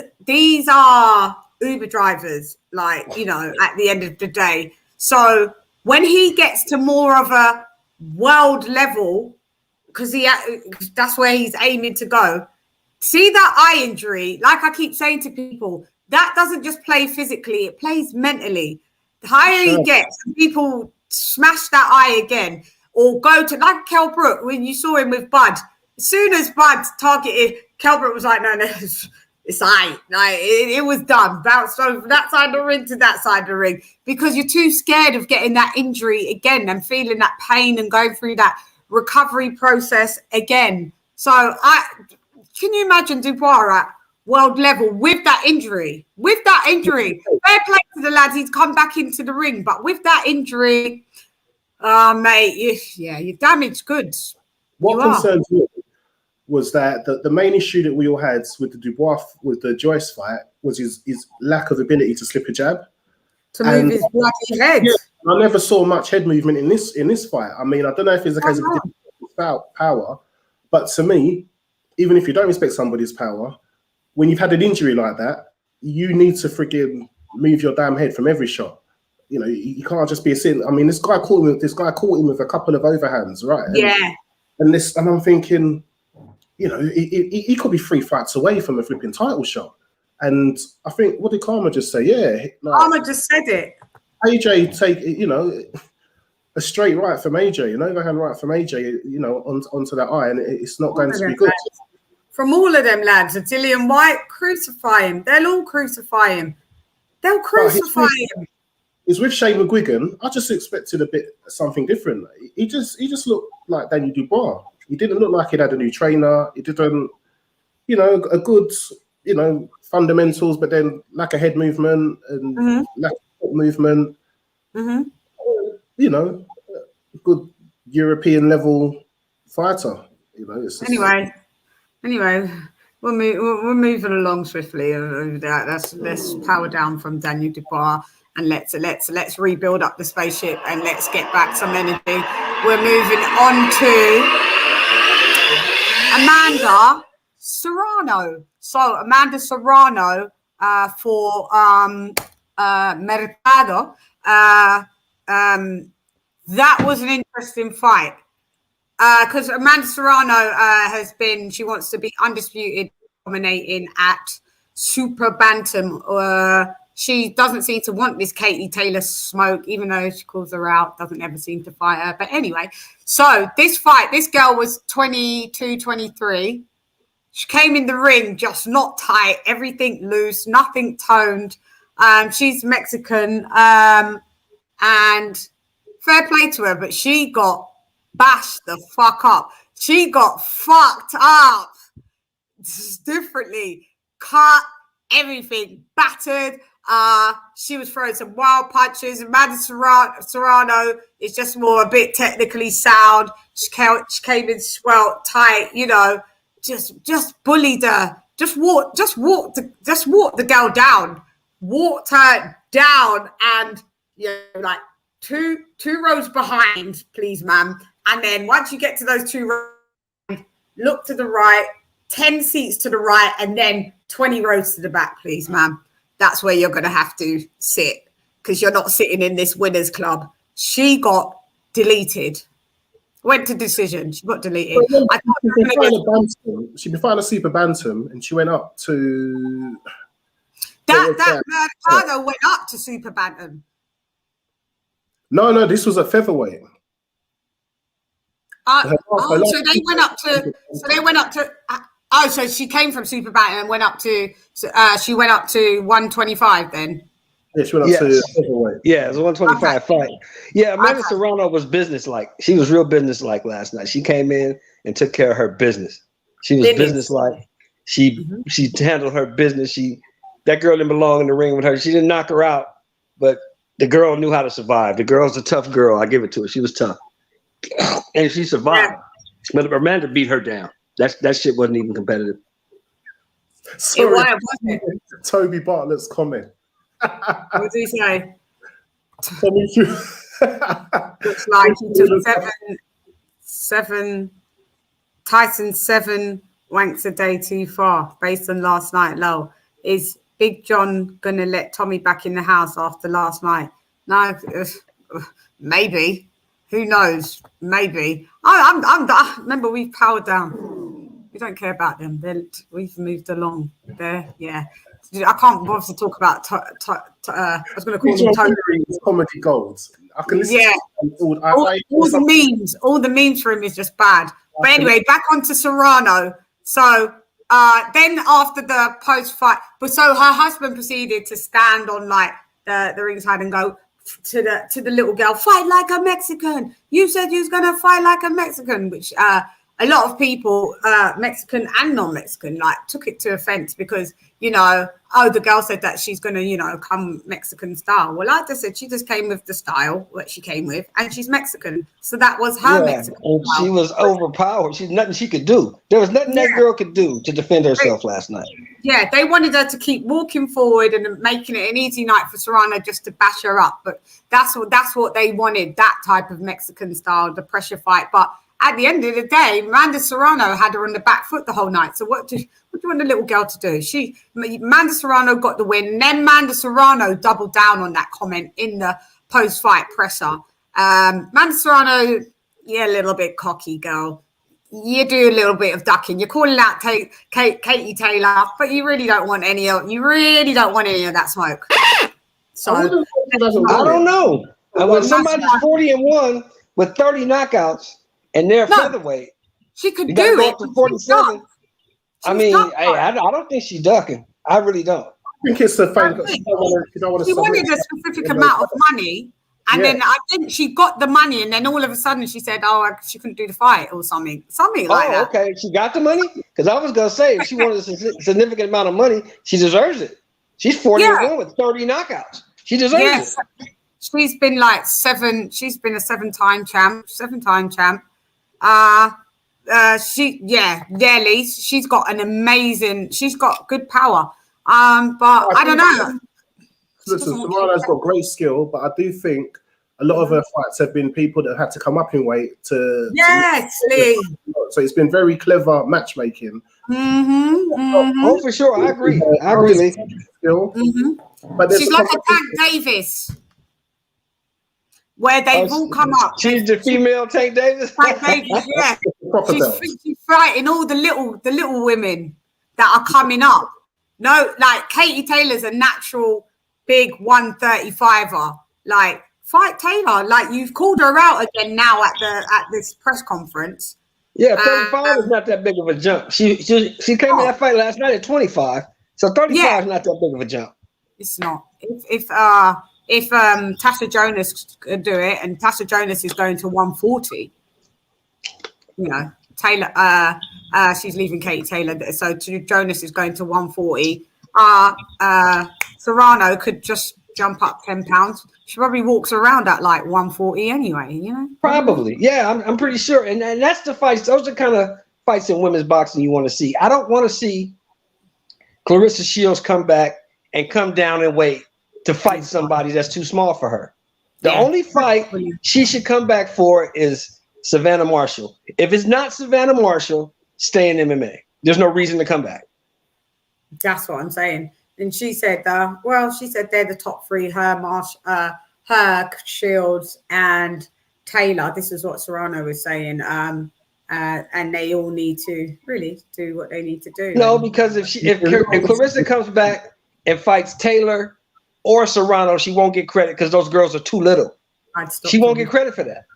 are Uber drivers, like, at the end of the day. So when he gets to more of a world level, because that's where he's aiming to go. See that eye injury, like I keep saying to people, that doesn't just play physically, it plays mentally. The higher he gets, people smash that eye again, or go to, like Kell Brook, when you saw him with Bud. As soon as Bud targeted, Kell Brook was like, no, it's eye. Like, it was done. Bounced over that side of the ring to that side of the ring, because you're too scared of getting that injury again and feeling that pain and going through that recovery process again. So can you imagine Dubois at world level with that injury? With that injury, fair play to the lads. He's come back into the ring, but with that injury, mate, you're damaged goods. What concerns me was that the main issue that we all had with the Joyce fight was his lack of ability to slip a jab. To move his bloody head. Yeah, I never saw much head movement in this fight. I mean, I don't know if it's a case of power, but to me, even if you don't respect somebody's power, when you've had an injury like that, you need to freaking move your damn head from every shot. You know, you can't just be a sin. I mean, this guy caught him with a couple of overhands, right? Yeah. And I'm thinking, you know, he could be 3 fights away from a flipping title shot. And I think, what did Karma just say? Yeah, Karma just said it. AJ a straight right from AJ, an overhand right from AJ, onto that eye, and it's not going to be good. From all of them lads, Dillian White, crucify him. They'll all crucify him. They'll crucify him. He's with Shane McGuigan. I just expected something different. He just looked like Daniel Dubois. He didn't look like he'd had a new trainer. He didn't, a good, fundamentals, but then lack of head movement and lack of foot movement. Good European level fighter. Anyway, we're moving along swiftly. Let's power down from Daniel Dubois and let's rebuild up the spaceship and let's get back some energy. We're moving on to Amanda Serrano. So Amanda Serrano for Mercado. That was an interesting fight because Amanda Serrano she wants to be undisputed, dominating at super bantam. She doesn't seem to want this Katie Taylor smoke, even though she calls her out, doesn't ever seem to fight her. But anyway, so this girl was 22, 23. She came in the ring just not tight, everything loose, nothing toned. She's Mexican, and fair play to her, but she got bashed the fuck up. She got fucked up differently, cut, everything, battered. She was throwing some wild punches. Amanda Serrano is just more a bit technically sound. She came in swelt, tight, just bullied her. Just walked the girl down. Walked her down and like two rows behind, please, ma'am. And then once you get to those 2 rows, look to the right, 10 seats to the right, and then 20 rows to the back, please, ma'am. That's where you're going to have to sit because you're not sitting in this winner's club. She got deleted. Went to decision. She got deleted. She'd been fighting a super bantam and she went up to... That Mercado went up to super bantam. No, this was a featherweight. So they went up to. So she came from super bantam and went up to. She went up to 125 then. Yeah, she went up to featherweight. Yeah, it was a 125 fight. Yeah, Amanda Serrano was businesslike. She was real businesslike last night. She came in and took care of her business. She was businesslike. She handled her business. That girl didn't belong in the ring with her. She didn't knock her out, but the girl knew how to survive. The girl's a tough girl. I give it to her. She was tough. And she survived. Yeah. But Amanda beat her down. That shit wasn't even competitive. Sorry, Toby Bartlett's comment. What did he say? Looks like he took seven Tyson 7 wanks a day too far based on last night. Low. Is Big John gonna let Tommy back in the house after last night? No, maybe. Who knows? Maybe. Remember, we've powered down. We don't care about them. We've moved along. There, yeah. I can't obviously talk about. I was going to call them comedy golds. I can listen. Yeah. All the memes for him is just bad. But anyway, back onto Serrano. So then after the post fight, so her husband proceeded to stand on like the ringside and go to the little girl, fight like a Mexican. You said you was gonna fight like a Mexican, which a lot of people, Mexican and non-Mexican, like took it to offense because, you know, oh, the girl said that she's going to, you know, come Mexican style. Well, like I said, she just came with the style that she came with, and she's Mexican. So that was her Mexican style. She was overpowered. She's nothing she could do. There was nothing that girl could do to defend herself last night. Yeah, they wanted her to keep walking forward and making it an easy night for Serrano just to bash her up. But that's what they wanted, that type of Mexican style, the pressure fight. But at the end of the day, Amanda Serrano had her on the back foot the whole night. So what do you want the little girl to do? Amanda Serrano got the win. And then Amanda Serrano doubled down on that comment in the post-fight presser. Amanda Serrano, a little bit cocky, girl. You do a little bit of ducking. You're calling out Katie Taylor, but you really don't want any of that smoke. So I don't know. When somebody's 40-1 with 30 knockouts and they're featherweight, she could do it. To 47. I mean, I don't think she's ducking. I really don't. I think it's the thing. She wanted a specific amount of money. And then I think she got the money, and then all of a sudden she said, "Oh, she couldn't do the fight or something like that." Okay, she got the money because I was gonna say if she wanted a significant amount of money, she deserves it. She's 41 with 30 knockouts. She deserves it. She's been like She's been a seven-time champ. She's got an amazing. She's got good power. But I don't know. Listen, Serrano's got great skill, but I do think a lot of her fights have been people that had to come up in weight to. Yes, Lee. So it's been very clever matchmaking. Oh, for sure, I agree. Lee. But she's like a Tank Davis, where they've all come up. She's the female Tank Davis. Tank Davis, yeah. She's fighting all the little women that are coming up. No, like Katie Taylor's a natural big 135er. Like, fight Taylor. Like, you've called her out again now at this press conference. Yeah, 35 is not that big of a jump. She came in that fight last night at 25. So 35 is not that big of a jump. It's not. If Tasha Jonas could do it, and Tasha Jonas is going to 140, you know, Taylor she's leaving Katie Taylor, so Jonas is going to 140. Serrano could just jump up 10 pounds. She probably walks around at like 140 anyway, you know? Probably. Yeah, I'm pretty sure. And that's the fights. Those are the kind of fights in women's boxing you want to see. I don't want to see Clarissa Shields come back and come down in weight to fight somebody that's too small for her. The only fight she should come back for is Savannah Marshall. If it's not Savannah Marshall, stay in MMA. There's no reason to come back. That's what I'm saying. And she said, she said they're the top three, her, Shields, and Taylor. This is what Serrano was saying. And they all need to really do what they need to do. No, because if Clarissa comes back and fights Taylor or Serrano, she won't get credit because those girls are too little. She won't get credit for that.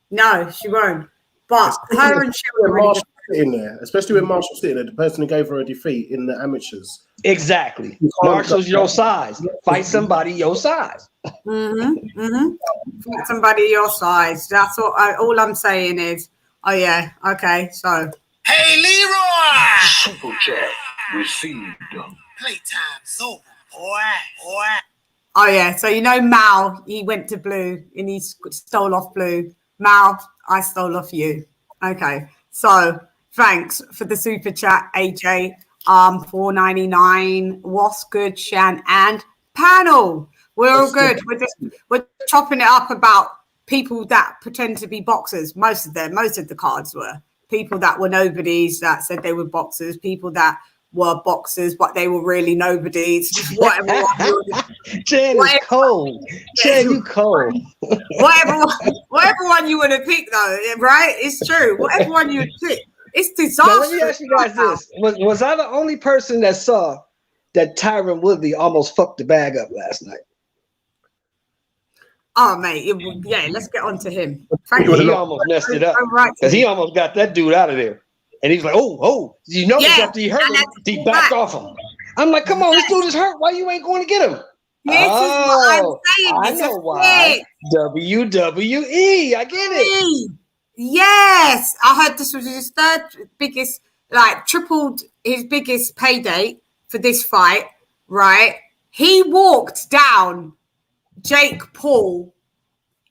No, she won't. But her and Shields in there, especially when Marshall's sitting there, the person who gave her a defeat in the amateurs. Exactly. Marshall's your size. Fight somebody your size. Fight somebody your size. That's all I'm saying is, okay, so. Hey, Leroy! Super chat received. Playtime's over, boy. Oh, yeah, so you know Mal, he went to Blue and he stole off Blue. Mal, I stole off you. Okay, so thanks for the super chat, AJ. $4.99. What's good, Shan and panel? We're all good. We're chopping it up about people that pretend to be boxers. Most of the cards were people that were nobodies that said they were boxers. People that were boxers, but they were really nobodies. Whatever. Chan is cold. Chan, you cold. whatever one you want to pick, though, right? It's true. Whatever one you would pick. It's disastrous. Now, let me ask you guys this. Was I the only person that saw that Tyron Woodley almost fucked the bag up last night? Oh, mate. Let's get on to him. He almost messed it up. Because he almost got that dude out of there. And he's like, you know, after he hurt him, he backed off him. I'm like, come on, this dude is hurt. Why you ain't going to get him? This is what I'm saying. I know why. WWE. I get it. Yes, I heard this was his third biggest, like tripled his biggest payday for this fight, right? He walked down Jake Paul.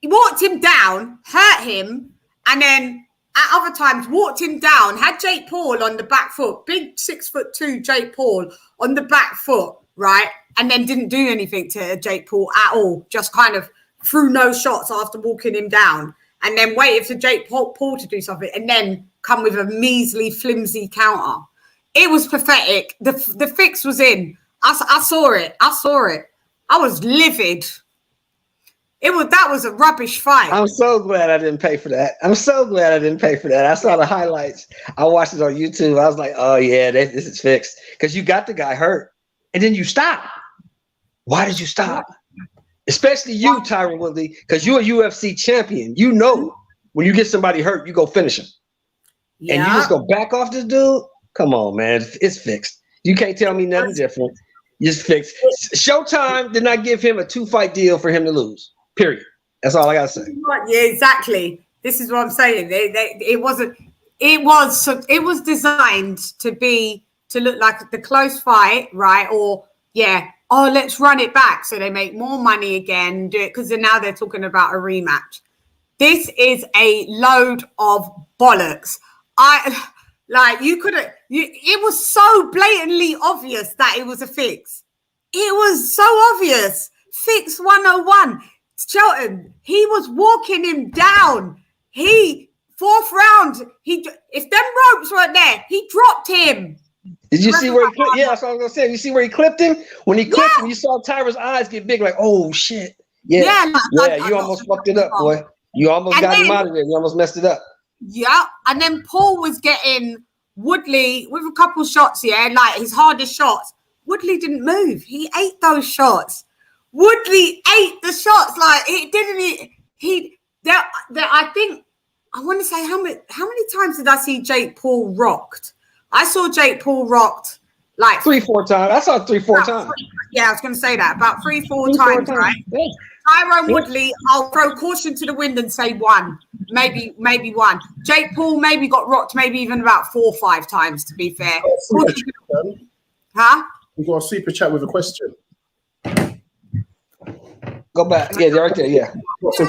He walked him down, hurt him, and then at other times walked him down, had Jake Paul on the back foot, big 6'2" Jake Paul on the back foot, right? And then didn't do anything to Jake Paul at all, just kind of threw no shots after walking him down, and then waited for Jake Paul to do something, and then come with a measly, flimsy counter. It was pathetic. The fix was in. I saw it. I was livid. That was a rubbish fight. I'm so glad I didn't pay for that. I saw the highlights. I watched it on YouTube. I was like, oh yeah, this is fixed. Because you got the guy hurt, and then you stop. Why did you stop? Especially you, TYRON Woodley, because you're a UFC champion. You know when you get somebody hurt, you go finish him. Yeah. And you just go back off this dude? Come on, man. It's fixed. You can't tell me nothing different. It's fixed. Showtime did not give him a 2-fight deal for him to lose. Period. That's all I gotta say. Yeah, exactly. This is what I'm saying. It was designed to look like the close fight, right? Or let's run it back so they make more money again. Do it because now they're talking about a rematch. This is a load of bollocks. It was so blatantly obvious that it was a fix. It was so obvious. Fix 101. Shelton, he was walking him down. Fourth round, if them ropes weren't there, he dropped him. Did you see where he clipped? Yeah, that's what I was gonna say. You see where he clipped him? When he clipped him, you saw Tyron's eyes get big, like, oh shit. Yeah, you almost fucked it up, boy. You almost got him out of there. You almost messed it up. Yeah, and then Paul was getting Woodley with a couple shots, like his hardest shots. Woodley didn't move. He ate those shots. Woodley ate the shots. Like it didn't. I think I want to say how many times did I see Jake Paul rocked? I saw Jake Paul rocked like 3-4 times. I saw 3-4 times. Yeah, I was going to say that about 3-4 times, right? Yeah. TYRON Woodley, I'll throw caution to the wind and say one, maybe one. Jake Paul maybe got rocked, maybe even about 4 or 5 times. To be fair, huh? We've got a super chat with a question. Go back. Yeah, they're right there. Yeah. Lee,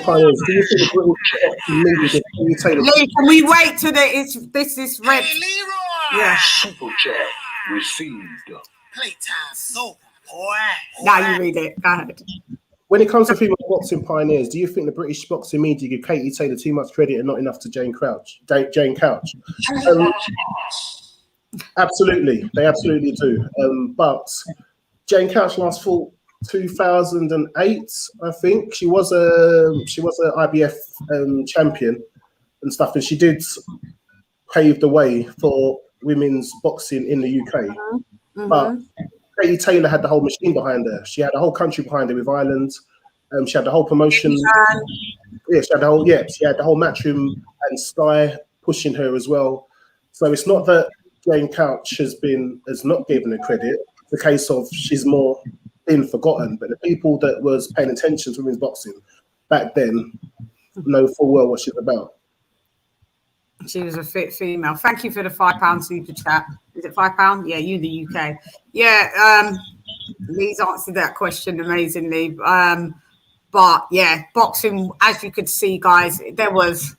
can we wait till this is red? Hey, Leroy. Yeah. Super chat received. Playtime's over, boy. Now you read it. Go ahead. When it comes to female boxing pioneers, do you think the British boxing media give Katie Taylor too much credit and not enough to Jane Couch? Absolutely, they absolutely do. But Jane Couch last fought 2008, I think. She was a IBF champion and stuff, and she did pave the way for women's boxing in the UK. Mm-hmm. But Katie Taylor had the whole machine behind her. She had the whole country behind her with Ireland. She had the whole promotion. She had the whole Matchroom and Sky pushing her as well. So it's not that Jane Couch has not given her credit. It's a case of she's more been forgotten. But the people that was paying attention to women's boxing back then know full well what she's about. She was a fit female. Thank you for the £5 super chat. Is it £5? Yeah, you in the UK. Yeah, Lee's answered that question amazingly. But yeah, boxing, as you could see, guys, there was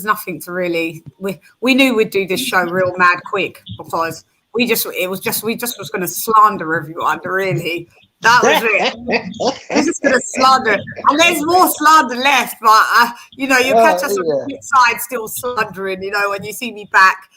nothing to really. We knew we'd do this show real mad quick because we just was going to slander everyone. Really, that was it. We're just going to slander, and there's more slander left. But you catch us on the flip side, still slandering. When you see me back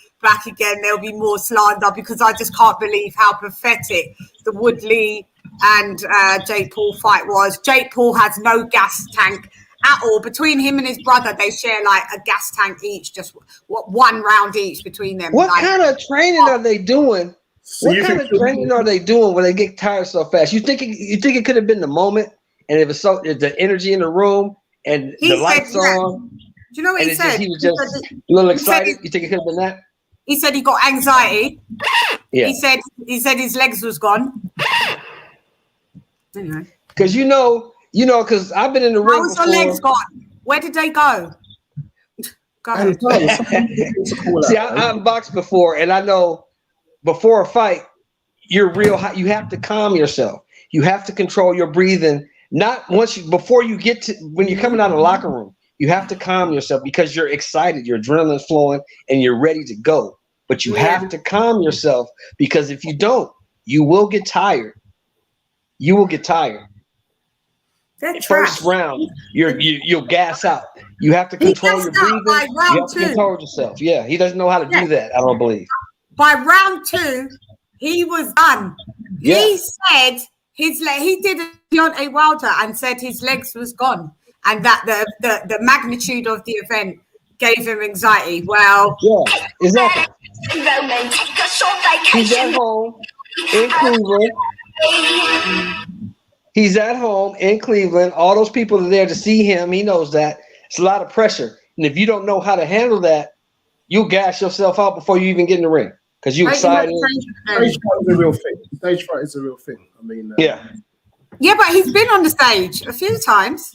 again, there'll be more slander because I just can't believe how pathetic the Woodley and Jake Paul fight was. Jake Paul has no gas tank at all. Between him and his brother, they share like a gas tank each, just one round each between them. What kind of training are they doing? What kind of training are they doing when they get tired so fast? You think it could have been the moment, and it was the energy in the room and the lights on. Do you know what he said? He was just a little excited. You think it could have been that? He said he got anxiety. Yeah. He said his legs was gone. Anyway. Because because I've been in the ring. How was your legs gone? Where did they go? Go ahead. See, I'm boxed before, and I know before a fight, you're real hot. You have to calm yourself. You have to control your breathing. Not once you, before you get to, when you're coming out of the locker room, you have to calm yourself because you're excited, your adrenaline's flowing, and you're ready to go. But you have to calm yourself because if you don't, you will get tired. You will get tired. First round, you'll gas out. You have to control your breathing. You have to control yourself. Yeah, he doesn't know how to do that, I don't believe. By round 2, he was done. Yeah. He said he did a Deontay Wilder and said his legs was gone, and that the magnitude of the event gave him anxiety. Well, yeah, exactly. He's at home in Cleveland. He's at home in Cleveland. All those people are there to see him. He knows that. It's a lot of pressure. And if you don't know how to handle that, you'll gas yourself out before you even get in the ring because you're excited. Stage fright is a real thing. Stage fright is a real thing. I mean, yeah, but he's been on the stage a few times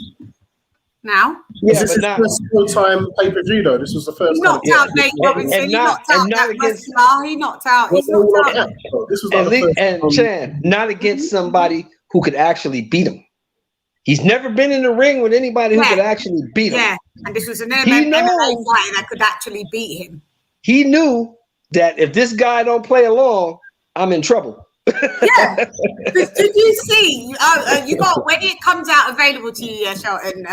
now. Yeah, is this his first full-time pay-per-view though? This was the first time. He knocked out Nate Robinson. He knocked out that wrestler. He knocked out. This was and Chan, not against somebody who could actually beat him. He's never been in the ring with anybody who could actually beat him. Yeah, and this was an MMA fighter that could actually beat him. He knew that if this guy don't play along, I'm in trouble. Yeah. Did you see? You got when it comes out available to you, Shelton,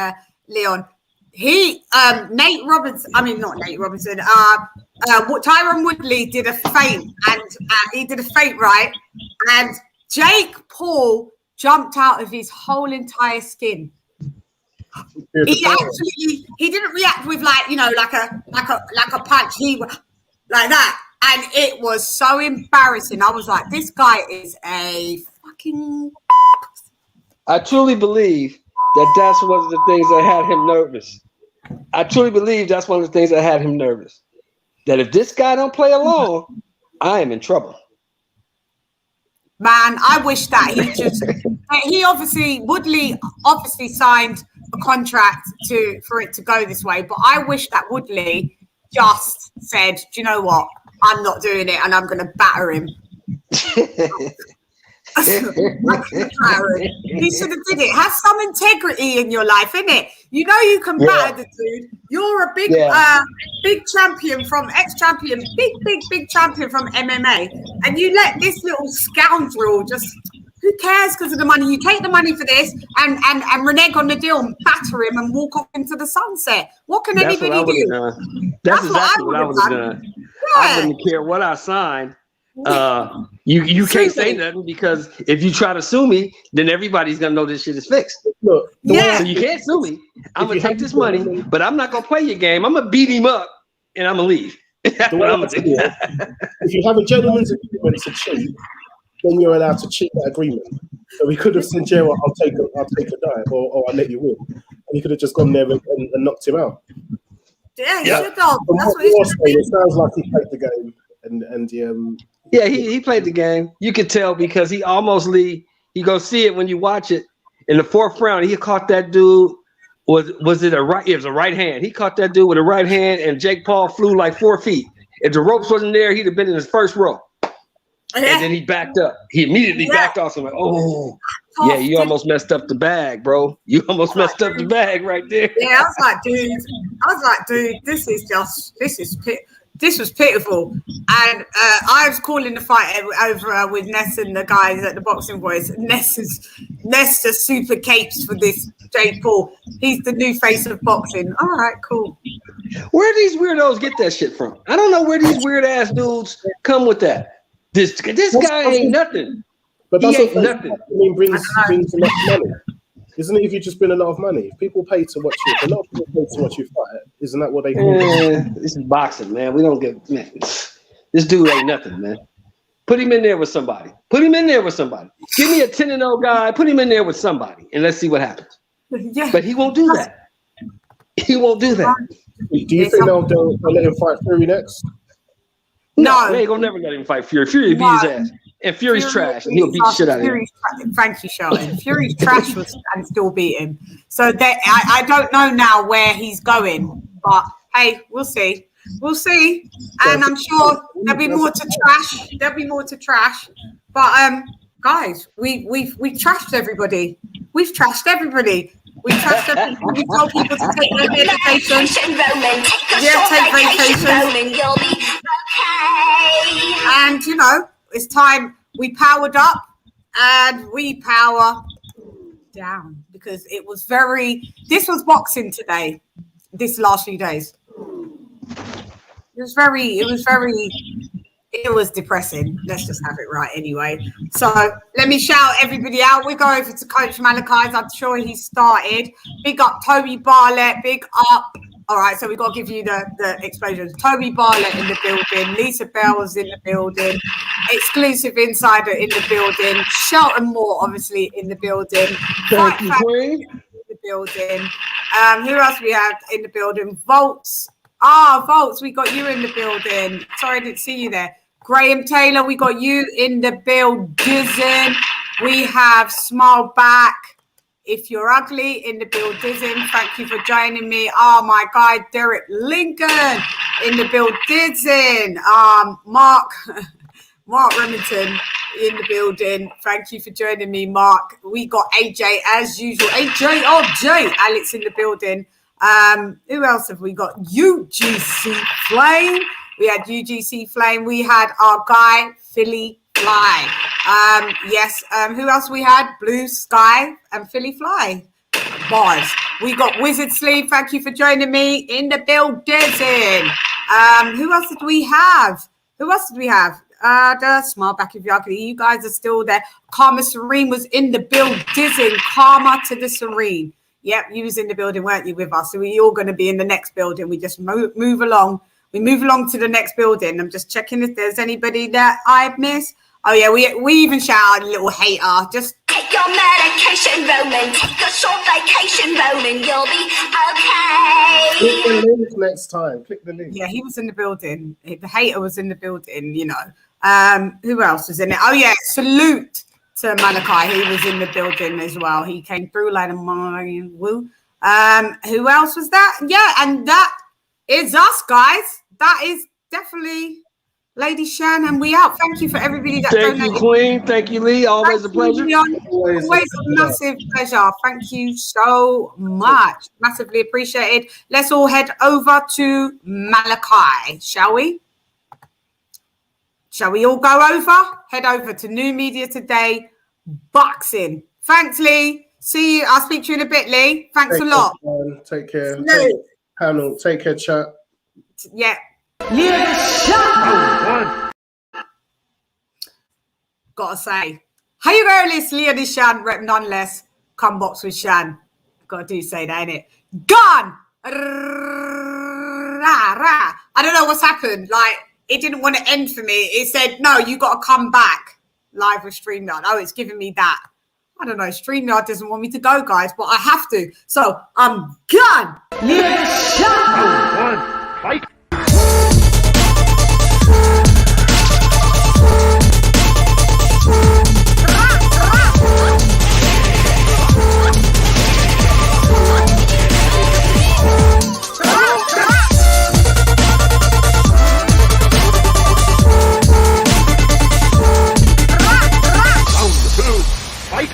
Leon. Nate Robinson. I mean, not Nate Robinson. Tyron Woodley did a feint, and he did a feint right, and Jake Paul jumped out of his whole entire skin. He didn't react with like a punch. He like that, and it was so embarrassing. I was like, this guy is a fucking. I truly believe that's one of the things that had him nervous. I truly believe that's one of the things that had him nervous. That if this guy don't play along, I am in trouble. Man, I wish that Woodley obviously signed a contract for it to go this way, but I wish that Woodley just said, do you know what? I'm not doing it and I'm going to batter him. He should have did it. Have some integrity in your life, innit? You know you can batter the dude. You're a big champion from ex-champion, big champion from MMA, and you let this little scoundrel just. Who cares because of the money? You take the money for this and renege on the deal and batter him and walk off into the sunset. What can anybody do? That's exactly what I would have done. Yeah. I wouldn't care what I signed. You can't say nothing because if you try to sue me, then everybody's gonna know this shit is fixed. Look, so you can't sue me. I'm gonna take this money, but I'm not gonna play your game. I'm gonna beat him up and I'm gonna leave. That's what I'm gonna do. If you have a gentleman's agreement to cheat, then you're allowed to cheat that agreement. So we could have said, Jerry, I'll take a dive, or I'll let you win. And he could have just gone there and knocked him out. Yeah, he should have. That's what it sounds like he played the game. And he played the game. You could tell because he go see it when you watch it. In the 4th round, he caught that dude. Was it a right? It was a right hand. He caught that dude with a right hand, and Jake Paul flew like 4 feet. If the ropes wasn't there, he'd have been in his first row. And then he backed up. He immediately backed off. So I'm like, oh, yeah, you almost messed up the bag, bro. You almost messed up the bag right there. Yeah, I was like, dude, this was pitiful. And I was calling the fight over with Ness and the guys at the Boxing Boys. Ness just super capes for this Jake Paul. He's the new face of boxing. All right, cool. Where do these weirdos get that shit from? I don't know where these weird ass dudes come with that. This guy ain't nothing. But that's what nothing. Brings a lot of money. Isn't it if you just bring a lot of money? If people pay to watch you, a lot of people pay to watch you fight. Isn't that what they do? This is boxing, man. We don't get, man. This dude ain't nothing, man. Put him in there with somebody. Give me a 10-0 guy. Put him in there with somebody, and let's see what happens. Yeah. But he won't do that. He won't do that. Do you think they'll let him fight Fury next? No, they ain't gonna never let him fight Fury. Fury beat his ass. And Fury's trash, and he'll beat the shit out of him. Thank you, Shelton. Fury's trash and still beat him. So I don't know now where he's going, but hey, we'll see. We'll see. And I'm sure there'll be more to trash. There'll be more to trash. But guys, we've trashed everybody. We've trashed everybody. We trashed everybody. We told people to take their medication. Yeah, take vacation. You'll be okay. And you know, it's time we powered up and we power down, because it was this was boxing today, this last few days. It was depressing. Let's just have it right anyway. So let me shout everybody out. We go over to Coach Malachi's. I'm sure he started. Big up Toby Barlett. Big up. All right, so we've got to give you the explosions. Toby Barlett in the building. Lisa Bell was in the building. Exclusive Insider in the building. Shelton Moore, obviously, in the building. Thank you, Queen. In the building. Who else we have in the building? Volts. Volts, we got you in the building. Sorry, I didn't see you there. Graham Taylor, we got you in the building. We have Smile Back. If You're Ugly in the building. Thank you for joining me. Oh, my guy, Derek Lincoln in the building. Mark Remington in the building. Thank you for joining me, Mark. We got AJ as usual. AJ, Alex in the building. Who else have we got? UGC Flame. We had UGC Flame. We had our guy, Philly Fly. Yes. Who else we had? Blue Sky and Philly Fly. Bars. We got Wizard Sleeve. Thank you for joining me in the building. Who else did we have? The Smile Back If You're Ugly. You guys are still there. Karma Serene was in the building. Karma to the Serene. Yep, you was in the building, weren't you, with us? So we're all going to be in the next building. We just move along. We move along to the next building. I'm just checking if there's anybody that I've missed. Oh, yeah, we even shout out a little hater. Just take your medication, Roman. Take a short vacation, Roman. You'll be okay. Click the link next time. Click the link. Yeah, he was in the building. The hater was in the building, you know. Who else was in it? Oh, yeah, salute to Malachi. He was in the building as well. He came through like a mile. Woo. Who else was that? Yeah, and that is us, guys. That is definitely LadyChann, and we out. Thank you for everybody that donated. Thank you, Queen. Thank you, Lee. Always a pleasure. Always a massive pleasure. Thank you so much. Massively appreciated. Let's all head over to Malachi, shall we? Shall we all go over? Head over to New Media Today, boxing. Thanks, Lee. See you. I'll speak to you in a bit, Lee. Thanks a lot. Take care. No. Panel. Take care, chat. Yeah. Gotta say, how you going, this LadyChann, rep nonetheless. Come box with Shan. Gotta do say that, innit? Gone. I don't know what's happened. Like, it didn't want to end for me. It said, no, you got to come back live with StreamYard. Oh, it's giving me that. I don't know. StreamYard doesn't want me to go, guys, but I have to. So I'm gone. Fight. Fight!